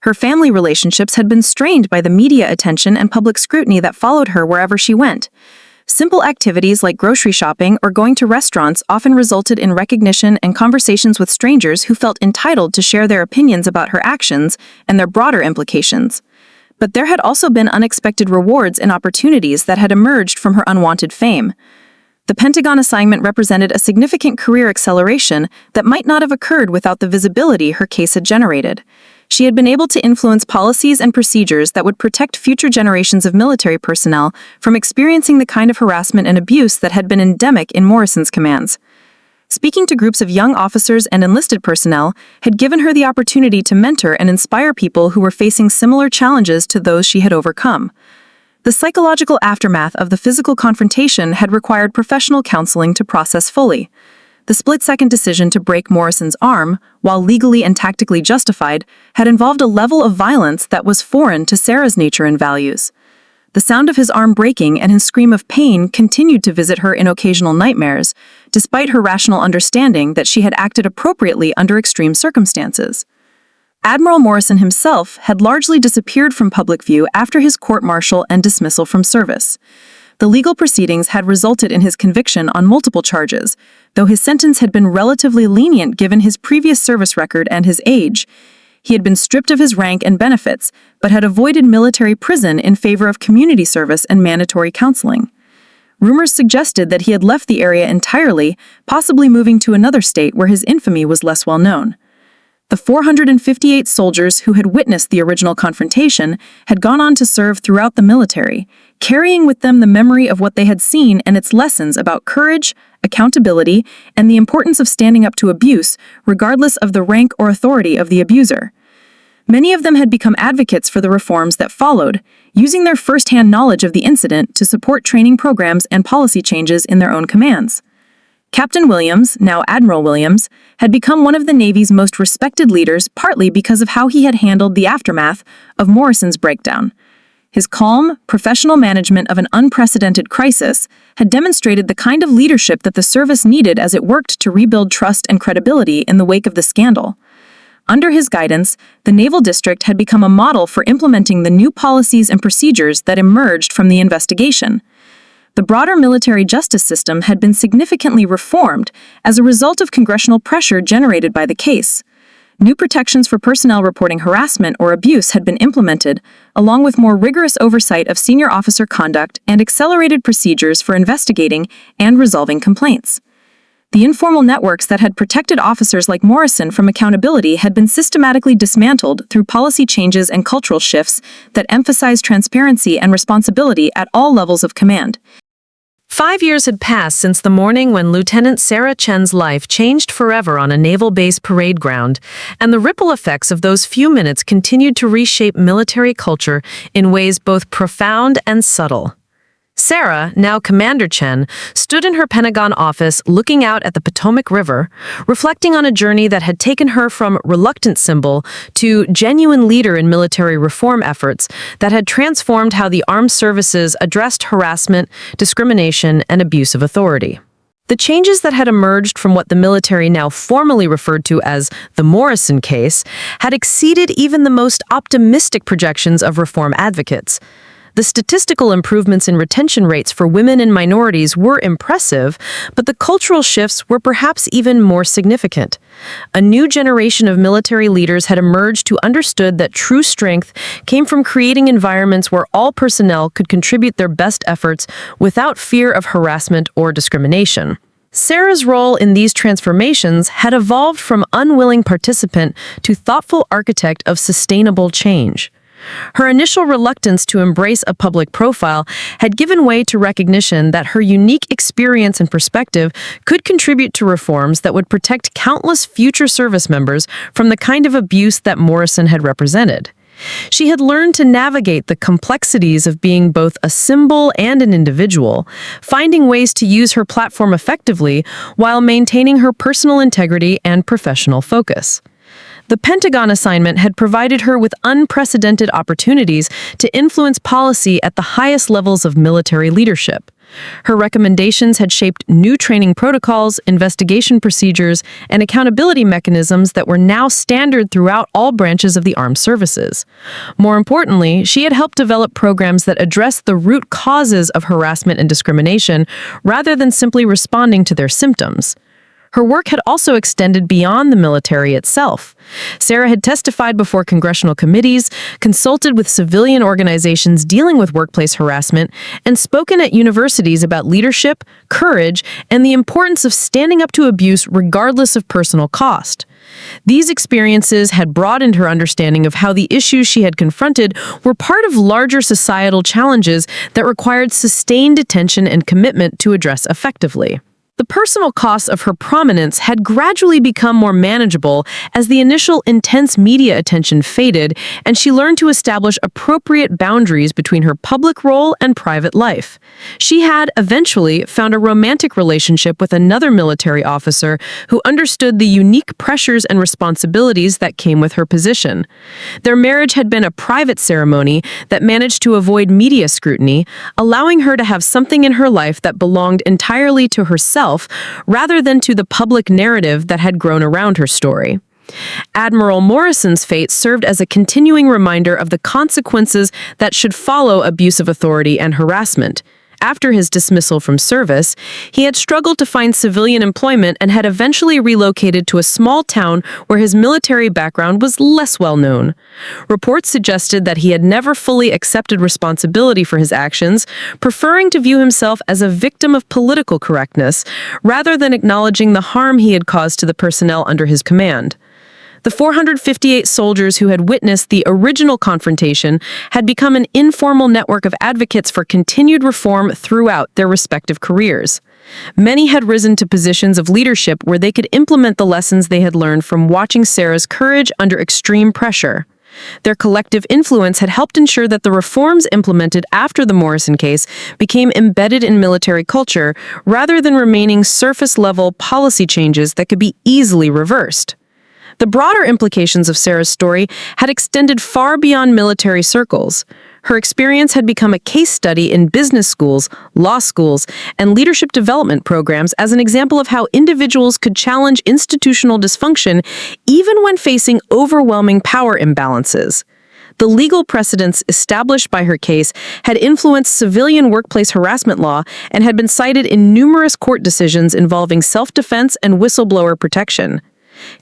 Her family relationships had been strained by the media attention and public scrutiny that followed her wherever she went. Simple activities like grocery shopping or going to restaurants often resulted in recognition and conversations with strangers who felt entitled to share their opinions about her actions and their broader implications. But there had also been unexpected rewards and opportunities that had emerged from her unwanted fame. The Pentagon assignment represented a significant career acceleration that might not have occurred without the visibility her case had generated. She had been able to influence policies and procedures that would protect future generations of military personnel from experiencing the kind of harassment and abuse that had been endemic in Morrison's commands. Speaking to groups of young officers and enlisted personnel had given her the opportunity to mentor and inspire people who were facing similar challenges to those she had overcome. The psychological aftermath of the physical confrontation had required professional counseling to process fully. The split-second decision to break Morrison's arm, while legally and tactically justified, had involved a level of violence that was foreign to Sarah's nature and values. The sound of his arm breaking and his scream of pain continued to visit her in occasional nightmares, despite her rational understanding that she had acted appropriately under extreme circumstances. Admiral Morrison himself had largely disappeared from public view after his court-martial and dismissal from service. The legal proceedings had resulted in his conviction on multiple charges, though his sentence had been relatively lenient given his previous service record and his age. He had been stripped of his rank and benefits, but had avoided military prison in favor of community service and mandatory counseling. Rumors suggested that he had left the area entirely, possibly moving to another state where his infamy was less well known. The 458 soldiers who had witnessed the original confrontation had gone on to serve throughout the military, carrying with them the memory of what they had seen and its lessons about courage, accountability, and the importance of standing up to abuse, regardless of the rank or authority of the abuser. Many of them had become advocates for the reforms that followed, using their first-hand knowledge of the incident to support training programs and policy changes in their own commands. Captain Williams, now Admiral Williams, had become one of the Navy's most respected leaders partly because of how he had handled the aftermath of Morrison's breakdown. His calm, professional management of an unprecedented crisis had demonstrated the kind of leadership that the service needed as it worked to rebuild trust and credibility in the wake of the scandal. Under his guidance, the Naval District had become a model for implementing the new policies and procedures that emerged from the investigation. The broader military justice system had been significantly reformed as a result of congressional pressure generated by the case. New protections for personnel reporting harassment or abuse had been implemented, along with more rigorous oversight of senior officer conduct and accelerated procedures for investigating and resolving complaints. The informal networks that had protected officers like Morrison from accountability had been systematically dismantled through policy changes and cultural shifts that emphasized transparency and responsibility at all levels of command. 5 years had passed since the morning when Lieutenant Sarah Chen's life changed forever on a naval base parade ground, and the ripple effects of those few minutes continued to reshape military culture in ways both profound and subtle. Sarah, now Commander Chen, stood in her Pentagon office looking out at the Potomac River, reflecting on a journey that had taken her from reluctant symbol to genuine leader in military reform efforts that had transformed how the armed services addressed harassment, discrimination, and abuse of authority. The changes that had emerged from what the military now formally referred to as the Morrison case had exceeded even the most optimistic projections of reform advocates. The statistical improvements in retention rates for women and minorities were impressive, but the cultural shifts were perhaps even more significant. A new generation of military leaders had emerged who understood that true strength came from creating environments where all personnel could contribute their best efforts without fear of harassment or discrimination. Sarah's role in these transformations had evolved from unwilling participant to thoughtful architect of sustainable change. Her initial reluctance to embrace a public profile had given way to recognition that her unique experience and perspective could contribute to reforms that would protect countless future service members from the kind of abuse that Morrison had represented. She had learned to navigate the complexities of being both a symbol and an individual, finding ways to use her platform effectively while maintaining her personal integrity and professional focus. The Pentagon assignment had provided her with unprecedented opportunities to influence policy at the highest levels of military leadership. Her recommendations had shaped new training protocols, investigation procedures, and accountability mechanisms that were now standard throughout all branches of the armed services. More importantly, she had helped develop programs that addressed the root causes of harassment and discrimination rather than simply responding to their symptoms. Her work had also extended beyond the military itself. Sarah had testified before congressional committees, consulted with civilian organizations dealing with workplace harassment, and spoken at universities about leadership, courage, and the importance of standing up to abuse regardless of personal cost. These experiences had broadened her understanding of how the issues she had confronted were part of larger societal challenges that required sustained attention and commitment to address effectively. The personal costs of her prominence had gradually become more manageable as the initial intense media attention faded and she learned to establish appropriate boundaries between her public role and private life. She had eventually found a romantic relationship with another military officer who understood the unique pressures and responsibilities that came with her position. Their marriage had been a private ceremony that managed to avoid media scrutiny, allowing her to have something in her life that belonged entirely to herself rather than to the public narrative that had grown around her story. Admiral Morrison's fate served as a continuing reminder of the consequences that should follow abuse of authority and harassment. After his dismissal from service, he had struggled to find civilian employment and had eventually relocated to a small town where his military background was less well known. Reports suggested that he had never fully accepted responsibility for his actions, preferring to view himself as a victim of political correctness, rather than acknowledging the harm he had caused to the personnel under his command. The 458 soldiers who had witnessed the original confrontation had become an informal network of advocates for continued reform throughout their respective careers. Many had risen to positions of leadership where they could implement the lessons they had learned from watching Sarah's courage under extreme pressure. Their collective influence had helped ensure that the reforms implemented after the Morrison case became embedded in military culture rather than remaining surface-level policy changes that could be easily reversed. The broader implications of Sarah's story had extended far beyond military circles. Her experience had become a case study in business schools, law schools, and leadership development programs as an example of how individuals could challenge institutional dysfunction even when facing overwhelming power imbalances. The legal precedents established by her case had influenced civilian workplace harassment law and had been cited in numerous court decisions involving self-defense and whistleblower protection.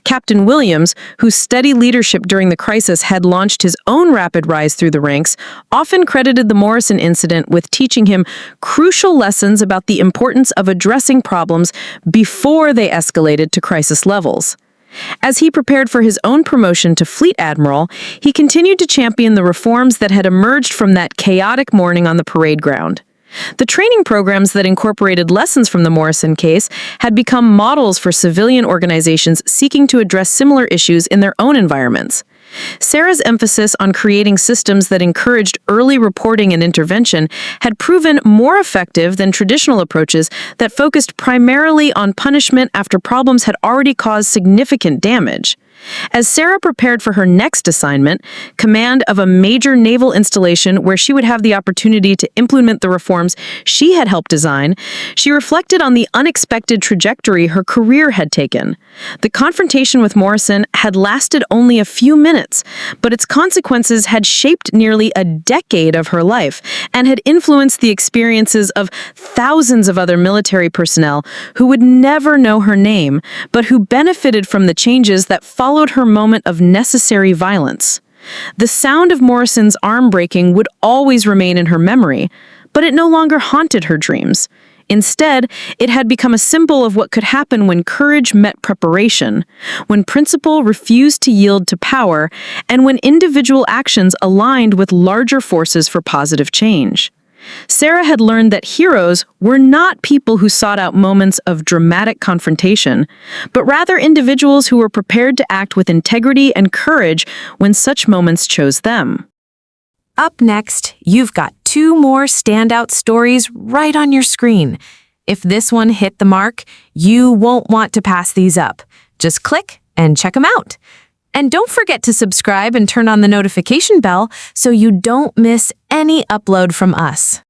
Captain Williams, whose steady leadership during the crisis had launched his own rapid rise through the ranks, often credited the Morrison incident with teaching him crucial lessons about the importance of addressing problems before they escalated to crisis levels. As he prepared for his own promotion to Fleet Admiral, he continued to champion the reforms that had emerged from that chaotic morning on the parade ground. The training programs that incorporated lessons from the Morrison case had become models for civilian organizations seeking to address similar issues in their own environments. Sarah's emphasis on creating systems that encouraged early reporting and intervention had proven more effective than traditional approaches that focused primarily on punishment after problems had already caused significant damage. As Sarah prepared for her next assignment, command of a major naval installation where she would have the opportunity to implement the reforms she had helped design, she reflected on the unexpected trajectory her career had taken. The confrontation with Morrison had lasted only a few minutes, but its consequences had shaped nearly a decade of her life and had influenced the experiences of thousands of other military personnel who would never know her name, but who benefited from the changes that followed her moment of necessary violence. The sound of Morrison's arm breaking would always remain in her memory, but it no longer haunted her dreams. Instead, it had become a symbol of what could happen when courage met preparation, when principle refused to yield to power, and when individual actions aligned with larger forces for positive change. Sarah had learned that heroes were not people who sought out moments of dramatic confrontation, but rather individuals who were prepared to act with integrity and courage when such moments chose them. Up next, you've got 2 more standout stories right on your screen. If this one hit the mark, you won't want to pass these up. Just click and check them out. And don't forget to subscribe and turn on the notification bell so you don't miss any upload from us.